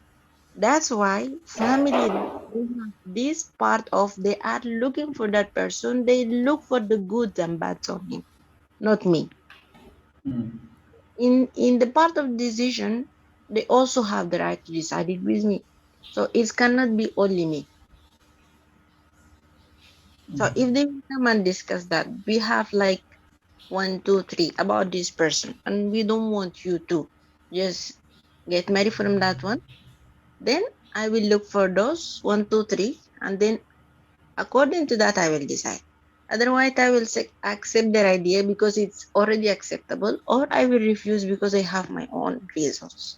That's why family they have this part of they are looking for that person. They look for the good and bad on him, not me. Mm-hmm. In the part of decision, they also have the right to decide it with me. So it cannot be only me. So if they come and discuss that, we have like one, two, three about this person, and we don't want you to just get married from that one, then I will look for those one, two, three, and then according to that I will decide. Otherwise, I will accept their idea because it's already acceptable, or I will refuse because I have my own reasons.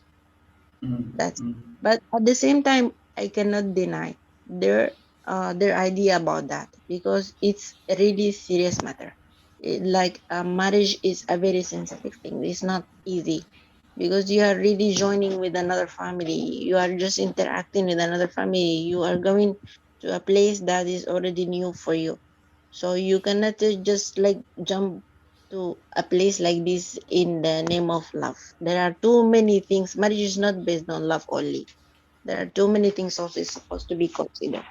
That's Mm-hmm. but at the same time, I cannot deny their idea about that because it's a really serious matter. Like marriage is a very sensitive thing. It's not easy because you are really joining with another family. You are just interacting with another family. You are going to a place that is already new for you. So you cannot just like jump to a place like this in the name of love. There are too many things. Marriage is not based on love only. There are too many things also is supposed to be considered.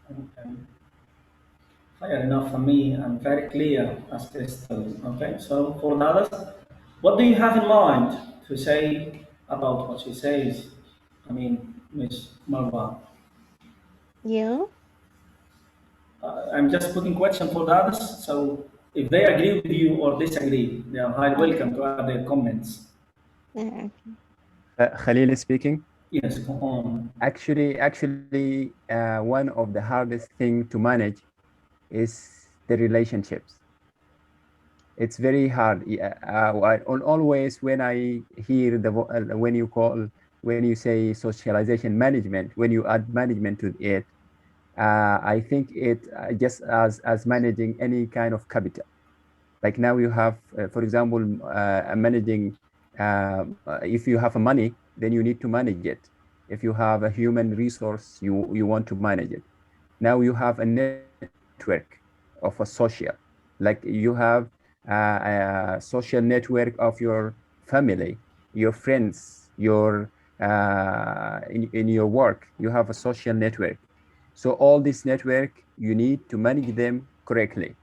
Okay. Fair enough for me and very clear as crystal. Okay, so for the others, what do you have in mind to say about what she says? I mean, Miss Marwa. Yeah. I'm just putting question for the others. So if they agree with you or disagree, they are highly Okay. welcome to add their comments. Yeah. Khalil speaking. Yes, go on. Actually, one of the hardest thing to manage is the relationships. It's very hard. Yeah, always when I hear when you say socialization management, when you add management to it, I think it just as managing any kind of capital. Like now you have, for example, managing. If you have a money, then you need to manage it. If you have a human resource, you want to manage it. Now you have a network of a social, like you have a social network of your family, your friends, your in your work, you have a social network. So all this network, you need to manage them correctly.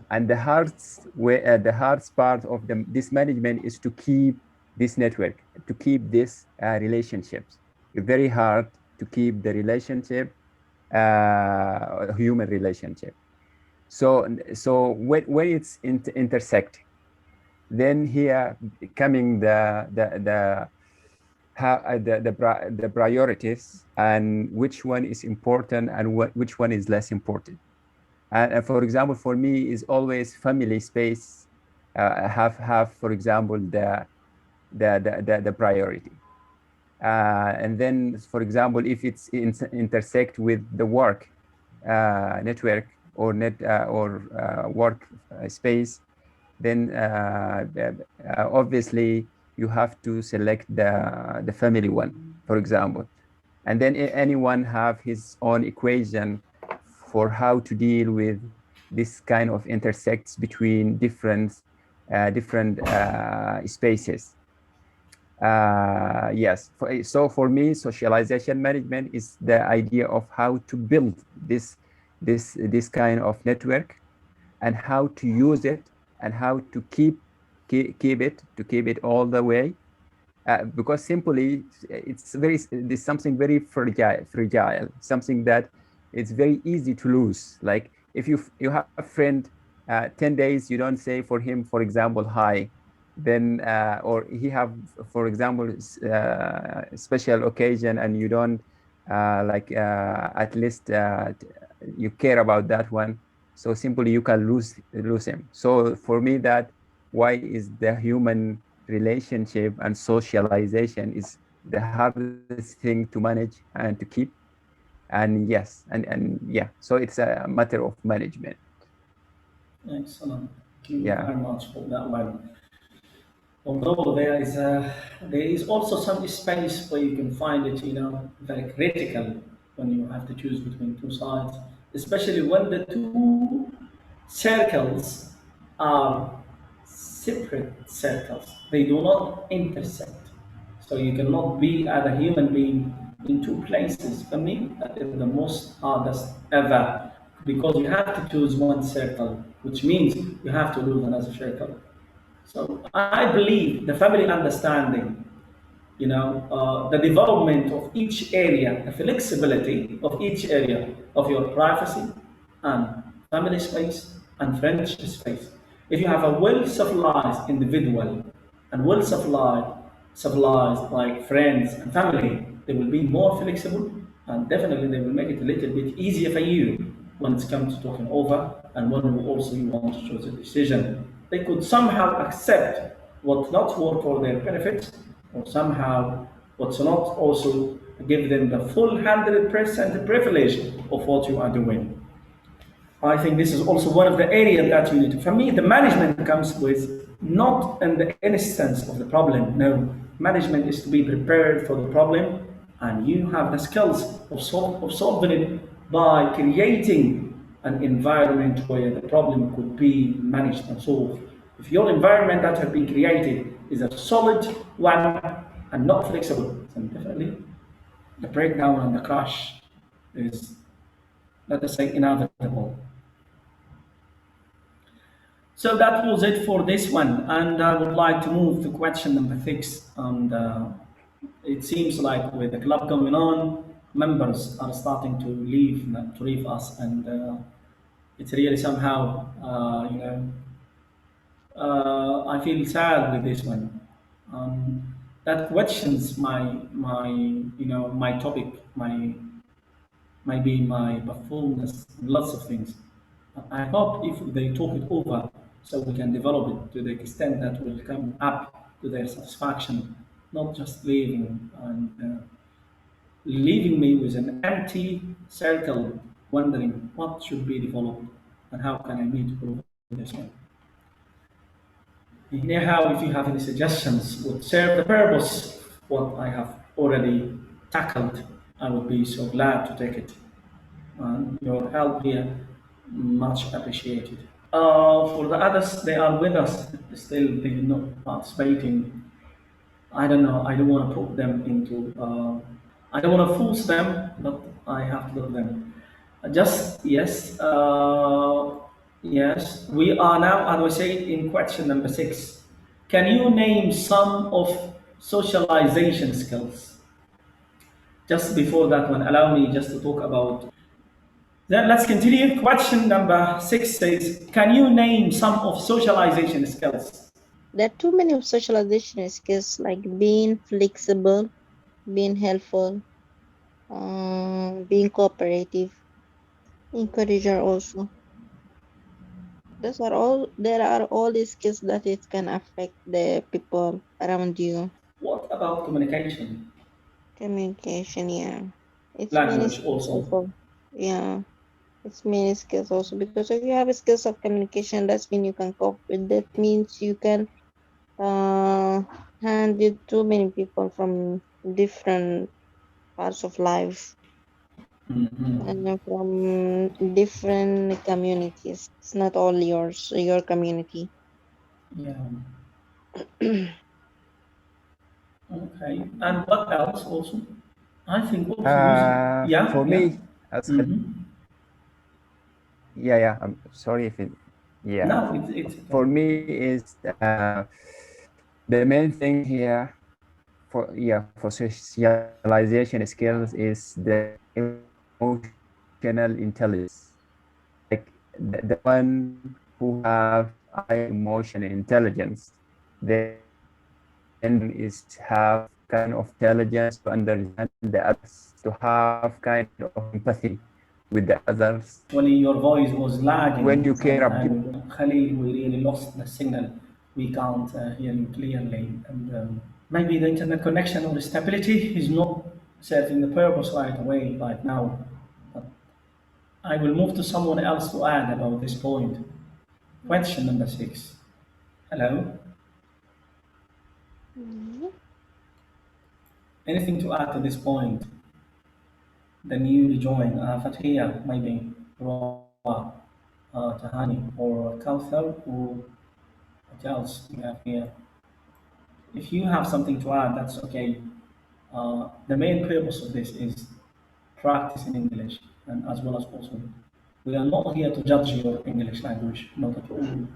And the hardest part of this management is to keep this network, to keep this relationships. It's very hard to keep the relationship, human relationship. So when it's intersect, then here coming the priorities and which one is important and which one is less important. And for example, for me is always family space have for example the priority. And then, for example, if it's intersect with the work network or work space, then obviously you have to select the family one, for example. And then anyone have his own equation for how to deal with this kind of intersects between different spaces. Yes. So for me, socialization management is the idea of how to build this kind of network and how to use it and how to keep it all the way. Because simply it's something very fragile, something that it's very easy to lose. Like if you have a friend, 10 days you don't say for him, for example, hi, then or he have, for example, special occasion, and you don't at least you care about that one, so simply you can lose him. So for me, that why is the human relationship and socialization is the hardest thing to manage and to keep. And yes, and yeah, so it's a matter of management. Excellent. Thank you Yeah. very much for that one. Although there is also some space where you can find it, very critical when you have to choose between two sides, especially when the two circles are separate circles. They do not intersect. So you cannot be as a human being in two places. For me, that is the most hardest ever, because you have to choose one circle, which means you have to lose another circle. So I believe the family understanding, the development of each area, the flexibility of each area of your privacy and family space and friendship space. If you have a well-civilized individual and civilized like friends and family, they will be more flexible, and definitely they will make it a little bit easier for you when it comes to talking over, and when you also want to choose a decision. They could somehow accept what not work for their benefit, or somehow what's not also give them the full 100% privilege of what you are doing. I think this is also one of the areas that you need to. For me, the management comes with not in the instance of the problem. No, management is to be prepared for the problem, and you have the skills of solving it by creating an environment where the problem could be managed and solved. If your environment that has been created is a solid one and not flexible, then definitely the breakdown and the crash is, let us say, inevitable. So that was it for this one, and I would like to move to question number 6. And it seems like with the club going on, members are starting to leave us, and it's really somehow, I feel sad with this one. That questions my topic, maybe my performance, lots of things. I hope if they talk it over, so we can develop it to the extent that will come up to their satisfaction, not just leaving me with an empty circle, wondering what should be developed and how can I meet this one. Anyhow, if you have any suggestions would serve the purpose of what I have already tackled, I would be so glad to take it. And your help here, much appreciated. For the others, they are with us, still they are not participating. I don't know, I don't want to put them into, I don't want to force them, but I have to let them. Just, yes, yes, we are now, as we say, in question number 6. Can you name some of socialization skills? Just before that one, allow me just to talk about. Then let's continue. Question number 6 says, can you name some of socialization skills? There are too many of socialization skills like being flexible, being helpful, being cooperative, encourager also. There are all these skills that it can affect the people around you. What about communication? Communication, yeah. It's many Language skills also. also. Yeah. It's many skills also, because if you have skills of communication, that's mean you can cope with. That means you can handle too many people from different parts of life and from different communities. It's not all your community. Yeah. Okay. And what else also? I think also using. Yeah, For yeah. me, yeah, I'm sorry if it, yeah. No, it's okay. For me is the main thing here for socialization skills is the emotional intelligence, like the one who have high emotional intelligence then is have kind of intelligence to understand the others, to have kind of empathy with the others. Actually, your voice was lagging. When you care about and Khalil, we really lost the signal. We can't hear you clearly. And maybe the internet connection or the stability is not serving the purpose right away, right now. But I will move to someone else to add about this point. Question number 6. Hello. Anything to add to this point? The newly joined Fatia, maybe Rawa, Tahani, or Kauthar, or what else we have here? If you have something to add, that's okay. The main purpose of this is practicing English, and as well as also, we are not here to judge your English language, not at all.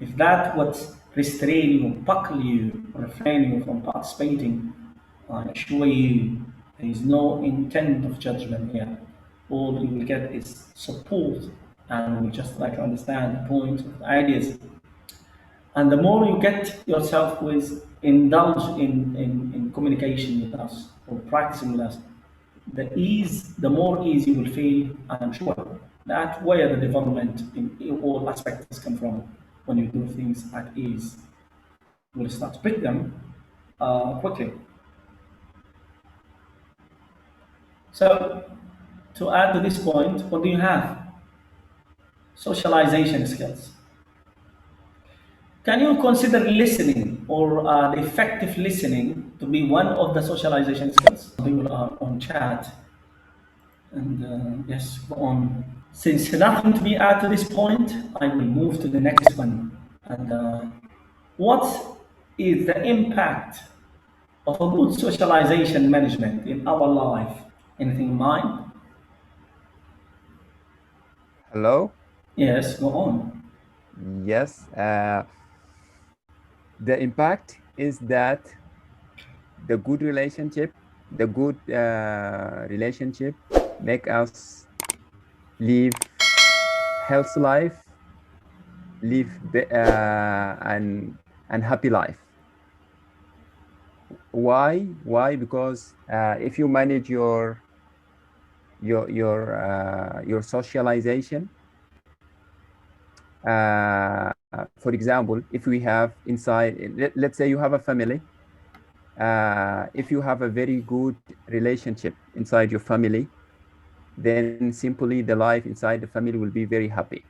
If that would restrain you, buckle you, refrain you from participating, I assure you there is no intent of judgment here. All you will get is support, and we just like to understand the point of the ideas. And the more you get yourself with indulge in communication with us or practicing with us, the more easy you will feel, and I'm sure that's where the development in all aspects come from. When you do things at ease, you will start to pick them quickly. So, to add to this point, what do you have? Socialization skills. Can you consider listening or effective listening to be one of the socialization skills? People are on chat, and yes, go on. Since nothing to be added to this point, I will move to the next one. And what is the impact of a good socialization management in our life? Anything in mind? Hello? Yes, go on. Yes. The impact is that the good relationship make us live healthy life, live and happy life. Why? Because if you manage your socialization, for example, if we have inside, let's say you have a family, if you have a very good relationship inside your family, then simply the life inside the family will be very happy.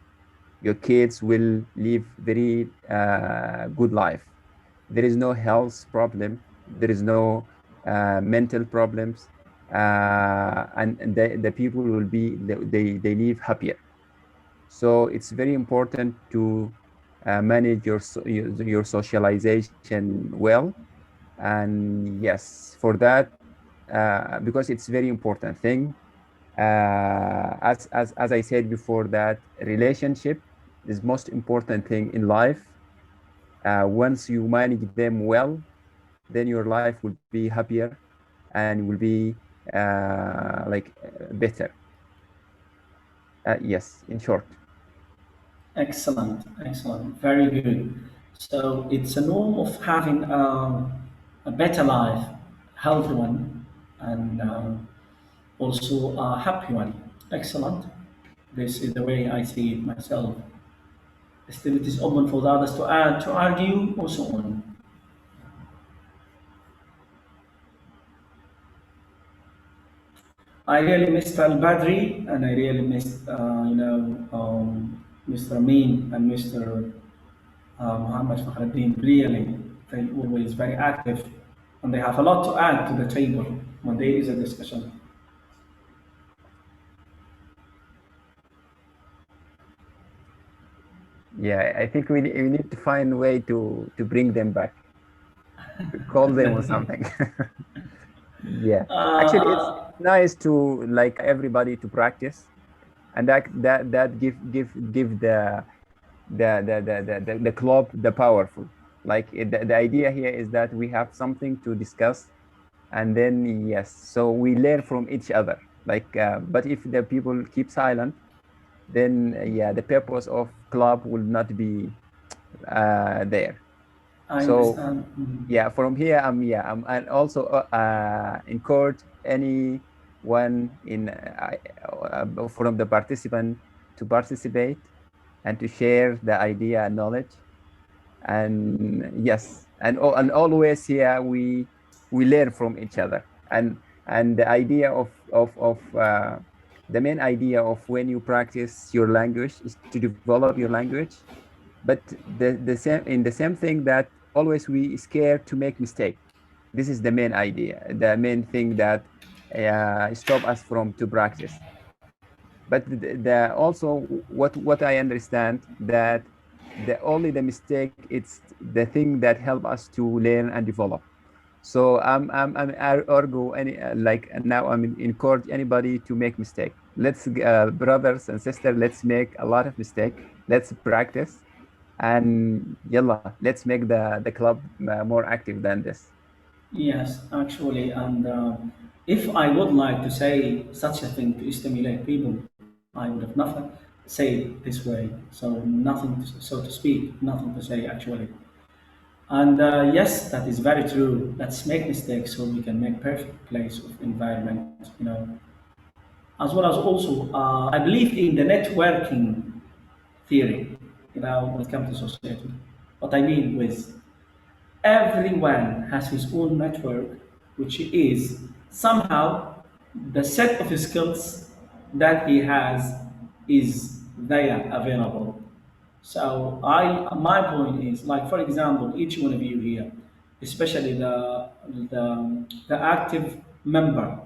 Your kids will live very good life. There is no health problem. There is no mental problems, and the people will be they live happier. So it's very important to manage your socialization well. And yes, for that, because it's very important thing. As I said before, that relationship is most important thing in life. Once you manage them well, then your life will be happier and will be better. Yes, in short. Excellent, excellent, very good. So it's a norm of having a better life, healthy one, and also a happy one. Excellent. This is the way I see it myself. Still, it is open for the others to add, to argue, or so on. I really missed Al Badri, and I really missed, Mr. Amin and Mr. Muhammad Fakhruddin. Really, they always very active, and they have a lot to add to the table when there is a discussion. Yeah, I think we need to find a way to bring them back, call them or something. Yeah, actually, it's nice to like everybody to practice, and that give the club the powerful. Like the idea here is that we have something to discuss, and then yes, so we learn from each other. Like, but if the people keep silent, then yeah, the purpose of club will not be there. I So understand. yeah, from here I'm and also encourage anyone in from the participant to participate and to share the idea and knowledge. And yes, and always here we learn from each other. And the idea of the main idea of when you practice your language is to develop your language. But the same thing that always we scared to make mistake. This is the main idea, the main thing that stop us from to practice. But also what I understand that only the mistake, it's the thing that help us to learn and develop. So I argue any like now I'm encourage anybody to make mistake. Let's brothers and sisters, let's make a lot of mistake. Let's practice, and yalla, let's make the club more active than this. Yes, actually, and if I would like to say such a thing to stimulate people, I would have never say it this way. So nothing, so to speak, nothing to say actually. And yes, that is very true. Let's make mistakes so we can make perfect place of environment. As well as also, I believe in the networking theory. When it comes to society, what I mean with everyone has his own network, which is somehow the set of skills that he has is there available. So my point is like, for example, each one of you here, especially the active member,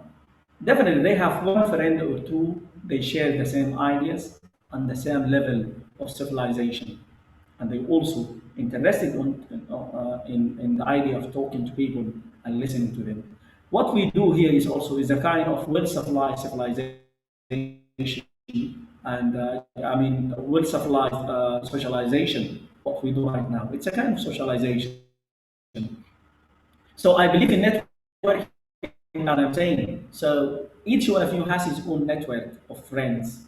definitely they have one friend or two. They share the same ideas and the same level of civilization, and they also interested in the idea of talking to people and listening to them. What we do here is also is a kind of well-supplied civilization, and I mean well-supplied socialization. What we do right now, it's a kind of socialization. So I believe in networking, that I'm saying. So each one of you has his own network of friends,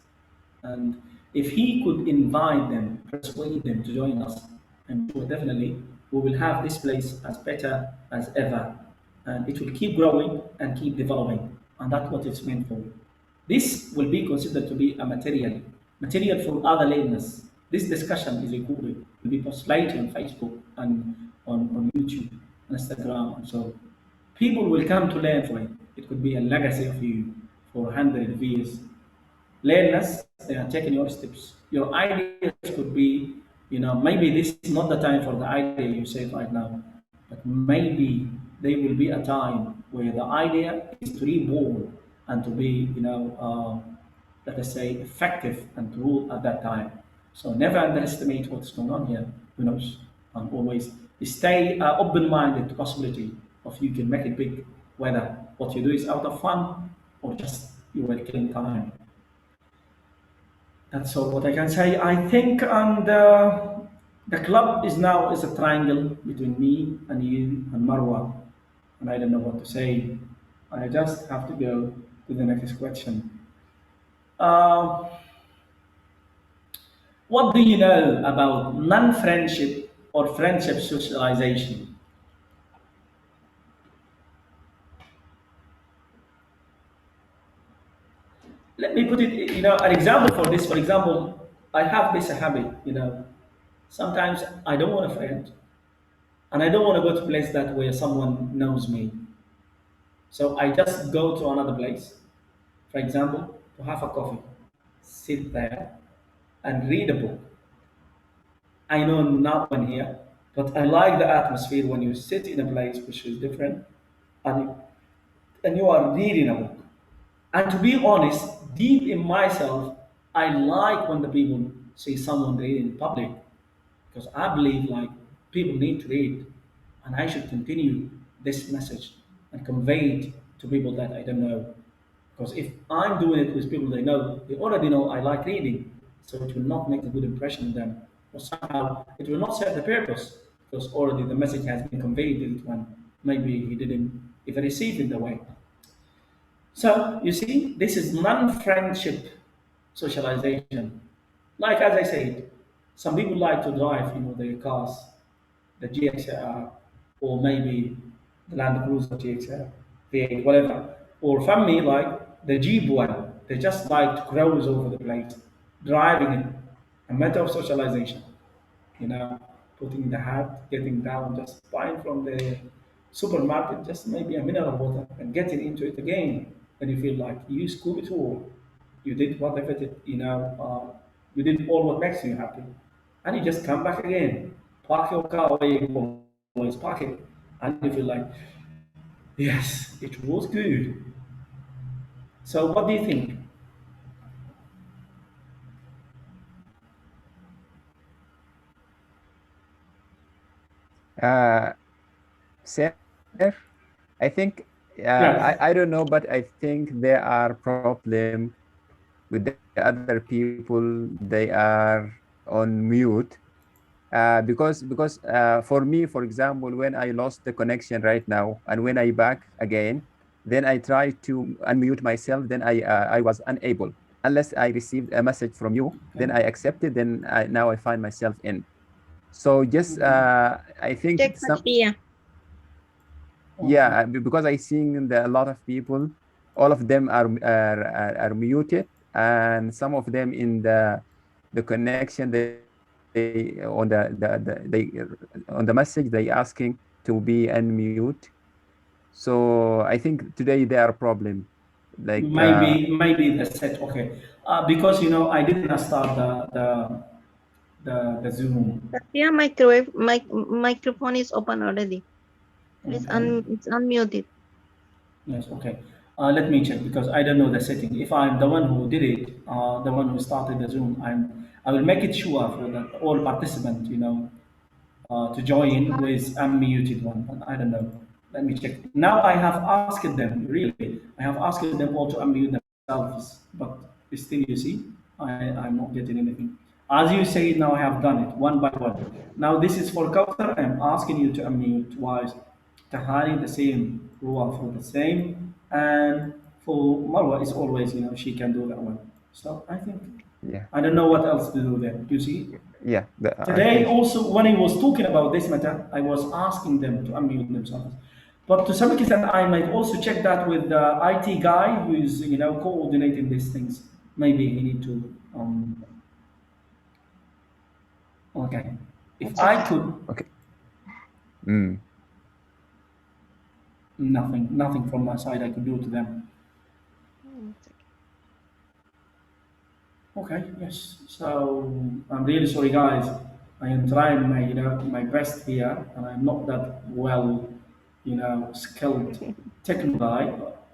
and if he could invite them, persuade them to join us, I'm sure definitely we will have this place as better as ever. And it will keep growing and keep developing. And that's what it's meant for. This will be considered to be a material for other learners. This discussion is recorded, will be posted later on Facebook and on YouTube, Instagram, and so people will come to learn from it. It could be a legacy of you for 100 years. Learners, they are taking your steps. Your ideas could be, maybe this is not the time for the idea you said right now, but maybe there will be a time where the idea is to reborn and to be, let us say, effective and to rule at that time. So never underestimate what's going on here. Who knows? And always stay open-minded to possibility of you can make it big, whether what you do is out of fun or just you will killing time. That's all what I can say. I think, and the club is now is a triangle between me and you and Marwa, and I don't know what to say. I just have to go to the next question. Uh, what do you know about non-friendship or friendship socialization? Let me put it, an example for this. For example, I have this habit, sometimes I don't want a friend, and I don't want to go to a place that where someone knows me. So I just go to another place, for example, to have a coffee, sit there and read a book. I know not one here, but I like the atmosphere when you sit in a place which is different and, and you are reading a book. And to be honest, deep in myself, I like when the people see someone reading in public because I believe like people need to read, and I should continue this message and convey it to people that I don't know. Because if I'm doing it with people they know, they already know I like reading, so it will not make a good impression on them. Or somehow it will not serve the purpose because already the message has been conveyed to it when maybe he didn't even receive it in the way. So you see, this is non-friendship socialization. Like as I said, some people like to drive, their cars, the GXR, or maybe the Land Cruiser GXR, V8, whatever. Or family like the Jeep one, they just like to cruise over the place, driving it, a matter of socialization, you know, putting the hat, getting down, just buying from the supermarket, just maybe a mineral water, and getting into it again. And you feel like you scoop it all, you did whatever it, you did all what makes you happy, and you just come back again, park your car where you always park it, and you feel like, yes, it was good. So, what do you think? Sir, I think Yeah, I don't know, but I think there are problem with the other people. They are on mute because for me, for example, when I lost the connection right now, and when I back again, then I try to unmute myself. Then I was unable unless I received a message from you. Then I accepted. Then now I find myself in. So just I think Check some. Patria. okay. Yeah, because I seen a lot of people, all of them are muted, and some of them in the connection they on the message they asking to be unmute. So I think today there are problem like Maybe the set, okay. Because I didn't start the Zoom. Patria microphone is open already. Please Okay. it's unmuted. Yes, okay. Let me check because I don't know the setting. If I'm the one who did it, the one who started the Zoom, I will make it sure for that all participants, to join with unmuted one. But I don't know. Let me check. Now I have asked them, really, I have asked them all to unmute themselves, but still, you see, I'm not getting anything. As you say, now I have done it one by one. Now this is for Kautar. I'm asking you to unmute twice. Tahani, the same. Ruwa for the same. And for Marwa, it's always, she can do that one. So I think, yeah, I don't know what else to do there. You see? yeah, I Today, think also, when he was talking about this matter, I was asking them to unmute themselves. But to some extent, I might also check that with the IT guy who is, coordinating these things. Maybe he need to. Okay, if Check I it. could, okay. Mm. nothing from my side I could do to them. Okay, yes. So I'm really sorry, guys. I am trying my best here, and I'm not that well, skilled technical guy. But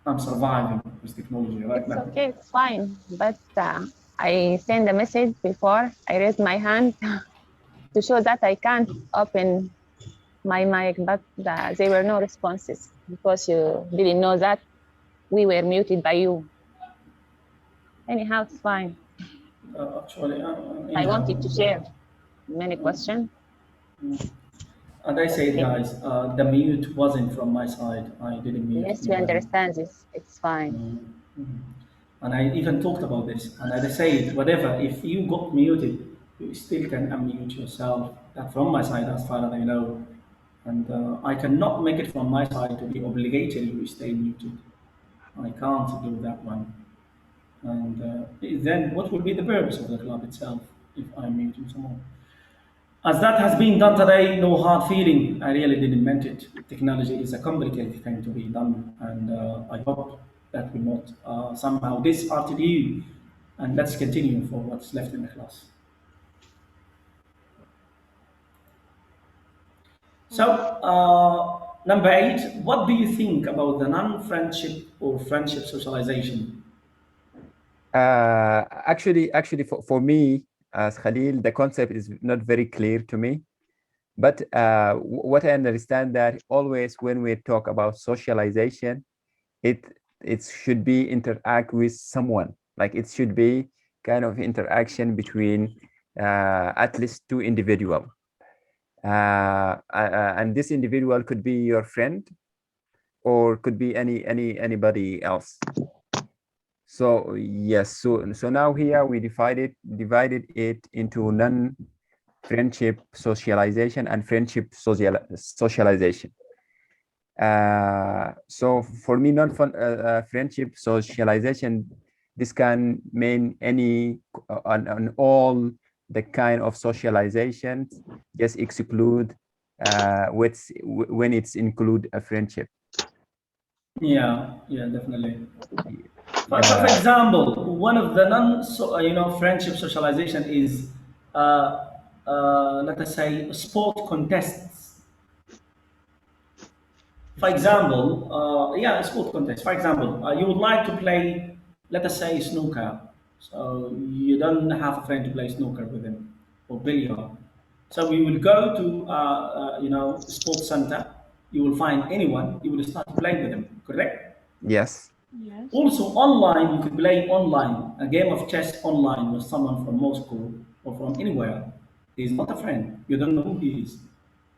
I'm surviving with technology right It's now. okay, it's fine. But I sent a message before. I raised my hand to show that I can't open my mic, but there were no responses because you didn't know that we were muted by you. Anyhow, it's fine. Actually, I anyhow, wanted to share many questions. and I said, Okay. guys, the mute wasn't from my side. I didn't mute Yes, we anybody. understand this. It's fine. And I even talked about this. And I said, whatever, if you got muted, you still can unmute yourself. That from my side, as far as I know. And I cannot make it from my side to be obligatory to stay muted. I can't do that one. And then what will be the purpose of the club itself if I'm muting someone? As that has been done today, no hard feeling. I really didn't meant it. Technology is a complicated thing to be done, and I hope that will not somehow dishearten you. And let's continue for what's left in the class. So, number 8, what do you think about the non-friendship or friendship socialization? Actually, for me as Khalil, the concept is not very clear to me. But what I understand that always when we talk about socialization, it should be interact with someone. Like it should be kind of interaction between at least two individual. And this individual could be your friend or could be anybody else. So yes, so now here we divided it into friendship socialization and friendship socialization. So for me, friendship socialization, this can mean any on all the kind of socialization, just exclude when it's include a friendship. Yeah, definitely. For example, one of the friendship socialization is let us say sport contests. For example, sport contest. For example, you would like to play, let us say, snooker. So you don't have a friend to play snooker with him or billiard. So we will go to sports center. You will find anyone. You will start to play with them. Correct? Yes. Yes. Also online, you could play online a game of chess online with someone from Moscow or from anywhere. He's not a friend. You don't know who he is,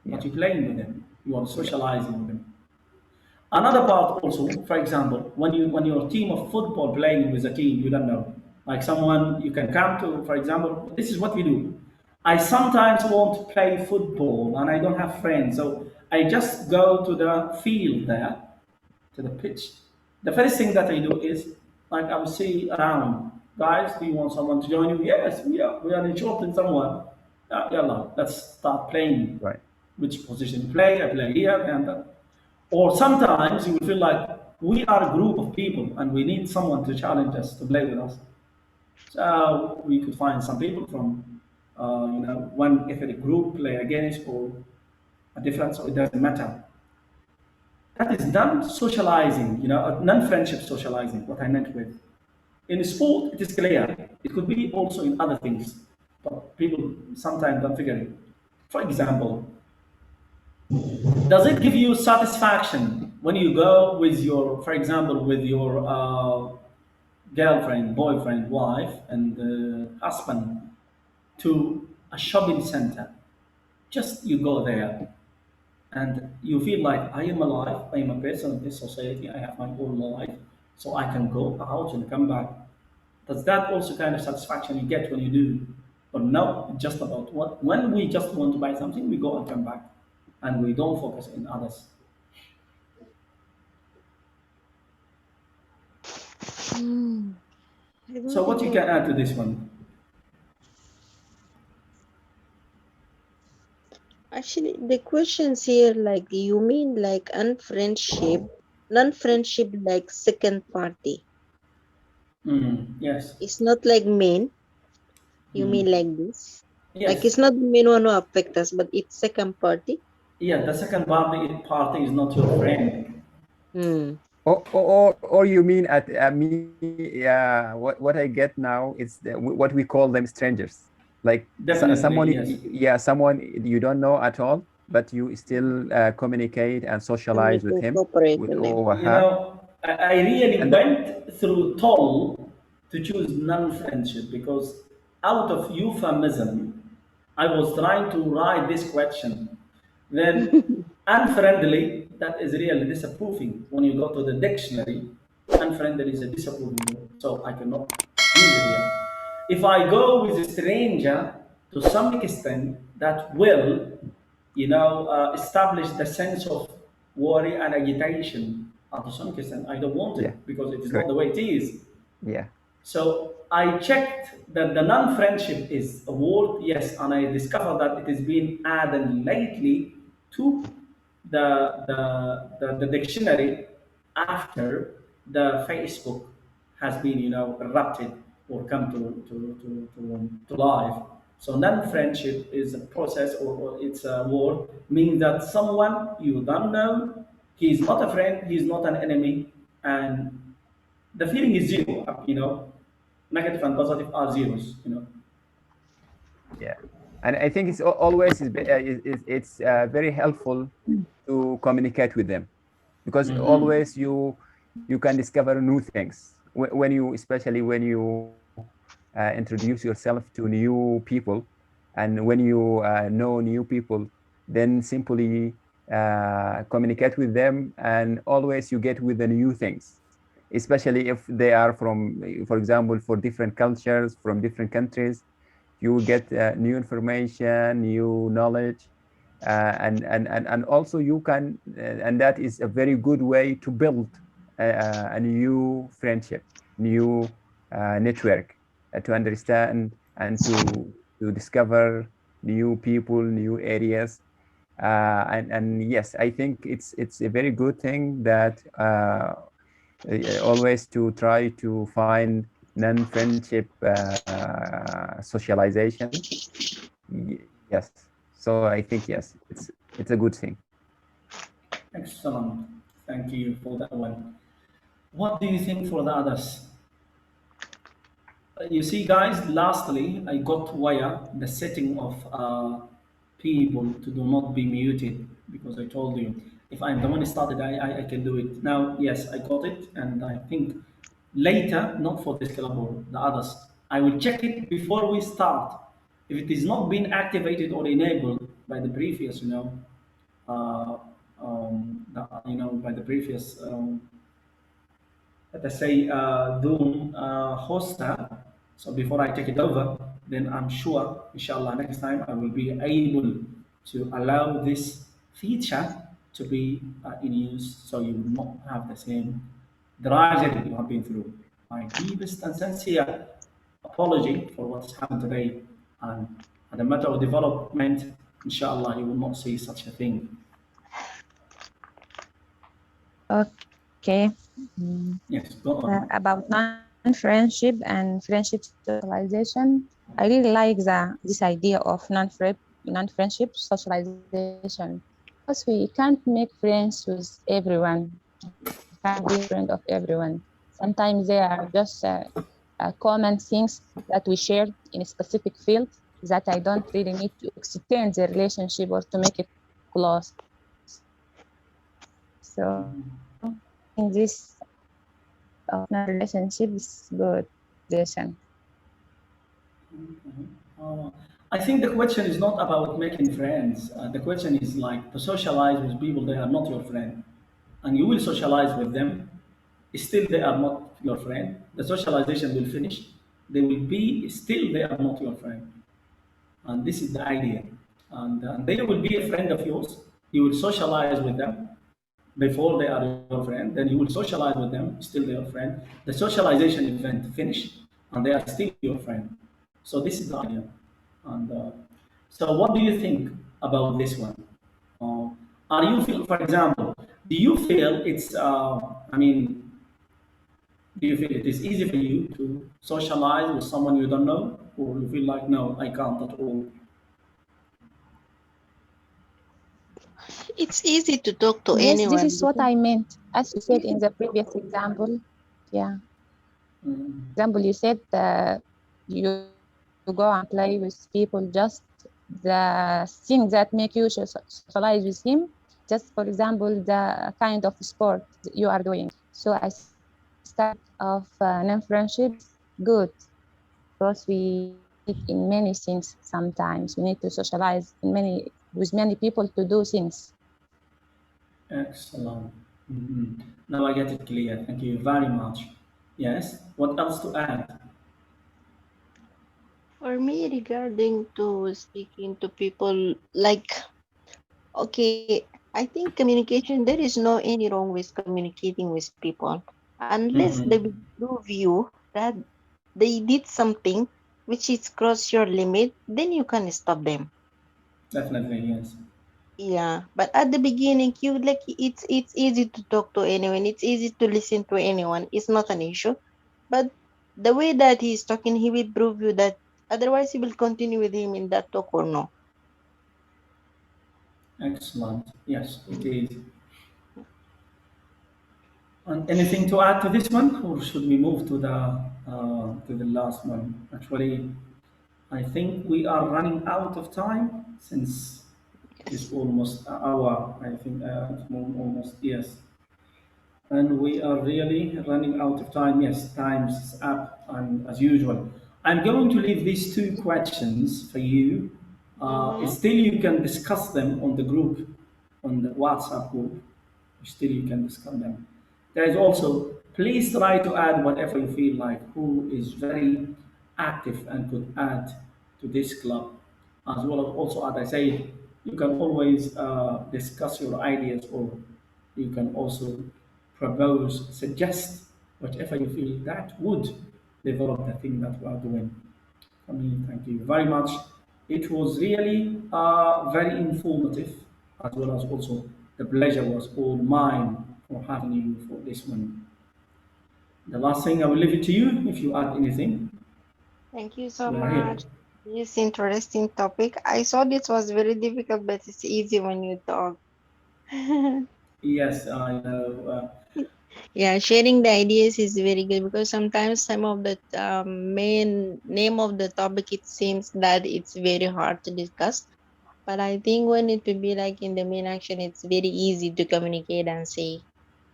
Yeah. but you're playing with him. You are socializing with him. Another part also, for example, when you're a team of football playing with a team you don't know, like someone you can come to, for example, this is what we do. I sometimes want to play football and I don't have friends, so I just go to the field there, to the pitch. The first thing that I do is like I will see around, guys, do you want someone to join you? Yes, we are interested in someone. Yalla, let's start playing. Right. Which position you play? I play here and or sometimes you will feel like we are a group of people and we need someone to challenge us to play with us. So we could find some people from one ethnic group play against or a different, so it doesn't matter. That is non-socializing, non-friendship socializing, what I meant with. In sport, it is clear. It could be also in other things, but people sometimes don't figure it. For example, does it give you satisfaction when you go with your, for example, with your girlfriend, boyfriend, wife, and husband to a shopping center? Just you go there and you feel like I am alive, I am a person of this society, I have my own life, so I can go out and come back. Does that also kind of satisfaction you get when you do? But no, it's just about what when we just want to buy something, we go and come back, and we don't focus in others. I don't So what you think can add to this one? actually the questions here, like you mean like unfriendship, non-friendship, like second party. Yes. It's not like main. You mean like this? Like Yes. it's not the main one who affect us, but it's second party. Yeah, the second party is not your friend. Hmm. Or you mean at me? What I get now is what we call them strangers, like Definitely, someone, yes. someone you don't know at all, but you still communicate and socialize with Communicate, him, cooperate with with them. or her, I really and went through toll to choose non-friendship because out of euphemism, I was trying to write this question. Then unfriendly, that is really disapproving. When you go to the dictionary, unfriendly is a disapproving word, so I cannot use it here. If I go with a stranger, to some extent, that will, establish the sense of worry and agitation. And to some extent, I don't want yeah, it because it is not correct, the way it is. yeah, So I checked that the non-friendship is a word, yes, and I discovered that it is being added lately to the dictionary after the Facebook has been, erupted or come to life. So non-friendship is a process or it's a word, means that someone you don't know, he's not a friend, he's not an enemy, and the feeling is zero, negative and positive are zeros. yeah. And I think it's always it's very helpful to communicate with them, because Mm-hmm. always you can discover new things when you, especially when you introduce yourself to new people, and when you know new people, then simply communicate with them, and always you get with the new things, especially if they are from, for example, for different cultures from different countries. You get new information, new knowledge, and also you can, and that is a very good way to build a new friendship, new network, to understand and to discover new people, new areas. And yes, I think it's a very good thing that always to try to find non-friendship socialization. Yes, so I think yes, it's a good thing. Excellent. Thank you for that one. What do you think for the others? You see, guys, lastly, I got where the setting of people to do not be muted, because I told you if I'm the one who started, I can do it. Now, yes, I got it, and I think later, not for this club or the others, I will check it before we start. If it is not being activated or enabled by the previous, uh, by the previous let us say, Zoom hoster. So before I take it over, then I'm sure, inshallah, next time I will be able to allow this feature to be in use, so you will not have the same tragedy you have been through. My deepest and sincere apology for what's happened today, and as a matter of development, inshallah, you will not see such a thing. Okay. Yes, go on. About non-friendship and friendship socialization, I really like this idea of non-friendship socialization, because we can't make friends with everyone, can't be a friend of everyone. Sometimes they are just common things that we share in a specific field that I don't really need to extend the relationship or to make it close. So in this relationship is good decision. I think the question is not about making friends. The question is like to socialize with people that are not your friend, and you will socialize with them. Still, they are not your friend. The socialization will finish. They will be still they are not your friend, and this is the idea. And they will be a friend of yours. You will socialize with them before they are your friend. Then you will socialize with them. Still, they are your friend. The socialization event finished, and they are still your friend. So this is the idea. And so, what do you think about this one? Uh, are you feel, for example, do you feel it's? I mean, do you feel it is easy for you to socialize with someone you don't know, or you feel like no, I can't at all? It's easy to talk to Yes, this anyone is what because I meant. As you said in the previous example, yeah. Example, you said you go and play with people, just the thing that make you socialize with him, just for example, the kind of sport you are doing. So I start of non-friendships good, because we need in many things. Sometimes we need to socialize with many people to do things. Excellent. Now I get it clear. Thank you very much. Yes. What else to add? for me, regarding to speaking to people, like, okay, I think communication, there is no any wrong with communicating with people unless they will prove you that they did something which is cross your limit, then you can stop them. Definitely, yes. Yeah, but at the beginning, you like it's easy to talk to anyone. It's easy to listen to anyone. It's not an issue. But the way that he's talking, he will prove you that. Otherwise, he will continue with him in that talk or no. Excellent. Yes, it is. And anything to add to this one, or should we move to the last one? Actually, I think we are running out of time since it is Yes. almost an hour. I think it's almost yes. And we are really running out of time. Yes, time's up, and as usual, I'm going to leave these two questions for you. Mm-hmm. Still, you can discuss them on the group, on the WhatsApp group. Still, you can discuss them. There is also, please try to add whatever you feel like, who is very active and could add to this club. As well as also, as I said, you can always discuss your ideas, or you can also propose, suggest whatever you feel that would develop the thing that we are doing. For me, thank you very much. It was really very informative, as well as also the pleasure was all mine for having you for this one. The last thing, I will leave it to you if you add anything. Thank you so We are here. much. This interesting topic. I saw this was very difficult, but it's easy when you talk. Yes, I know. Yeah, sharing the ideas is very good because sometimes some of the main name of the topic, it seems that it's very hard to discuss. But I think when it will be like in the main action, it's very easy to communicate and say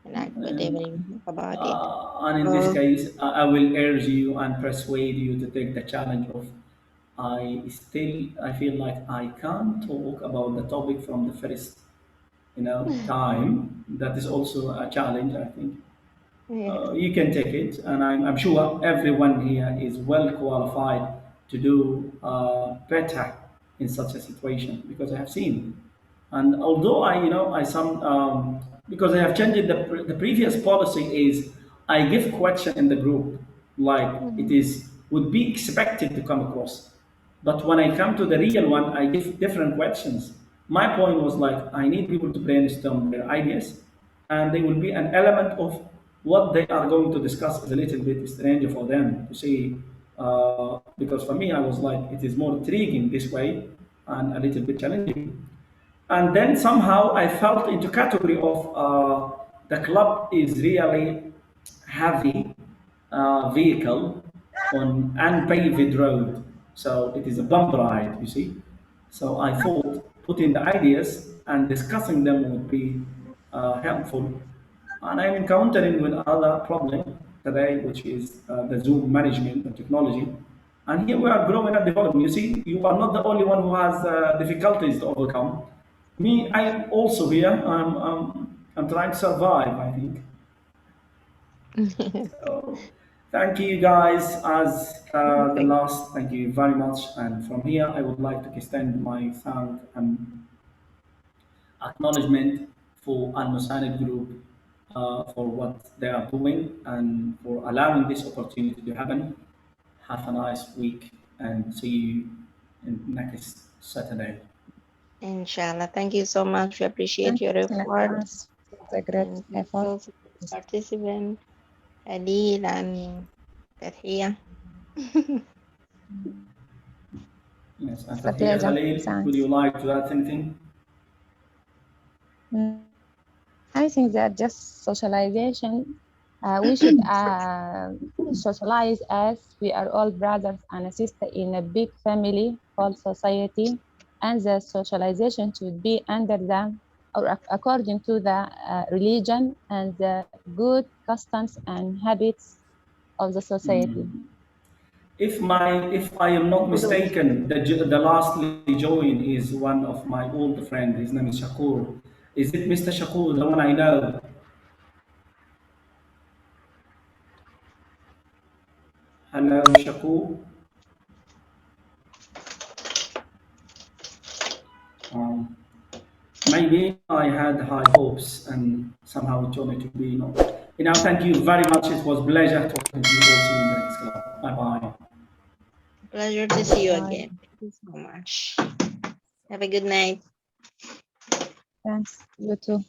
and act whatever you think about it. And in this case, I will urge you and persuade you to take the challenge of. I feel like I can't talk about the topic from the first, time. That is also a challenge, I think. Yeah. You can take it, and I'm sure everyone here is well qualified to do better in such a situation, because I have seen. And although I some because I have changed the previous policy is I give question in the group like it Mhm. is would be expected to come across, but when I come to the real one, I give different questions. My point was like I need people to brainstorm their ideas, and there will be an element of what they are going to discuss is a little bit strange for them to see. Because for me, I was like, it is more intriguing this way and a little bit challenging. And then somehow I felt into category of the club is really heavy vehicle on unpaved road. So it is a bump ride, you see. So I thought putting the ideas and discussing them would be helpful. And I'm encountering with other problem today, which is the Zoom management and technology. And here we are growing and developing. You see, you are not the only one who has difficulties to overcome. Me, I'm also here. I'm trying to survive, I think. So, thank you guys. As the Thank last, thank you very much. And from here, I would like to extend my thank and acknowledgement for Al Musanid Group for what they are doing and for allowing this opportunity to happen. Have a nice week and see you in next Saturday. Inshallah. Thank you so much. We appreciate Thank your you so effort much. It's a great and effort. also participant, Adil and Kathia. Yes, and It's a Fathia pleasure. Khalil, would you Thanks. like to add anything? Mm, I think that just socialization, we should socialize as we are all brothers and sisters in a big family called society, and the socialization should be under the or according to the religion and the good customs and habits of the society. If I am not mistaken, the lastly join is one of my old friend. His name is Shakur. Is it Mr. Shakur, the one I know? Hello, Shakur. Um, Maybe I had high hopes and somehow it turned out to be not. Thank you very much. It was a pleasure talking to you. All see you in the next club. Bye bye. Pleasure to see you Bye. again. Thank you so much. Have a good night. Thanks. You too.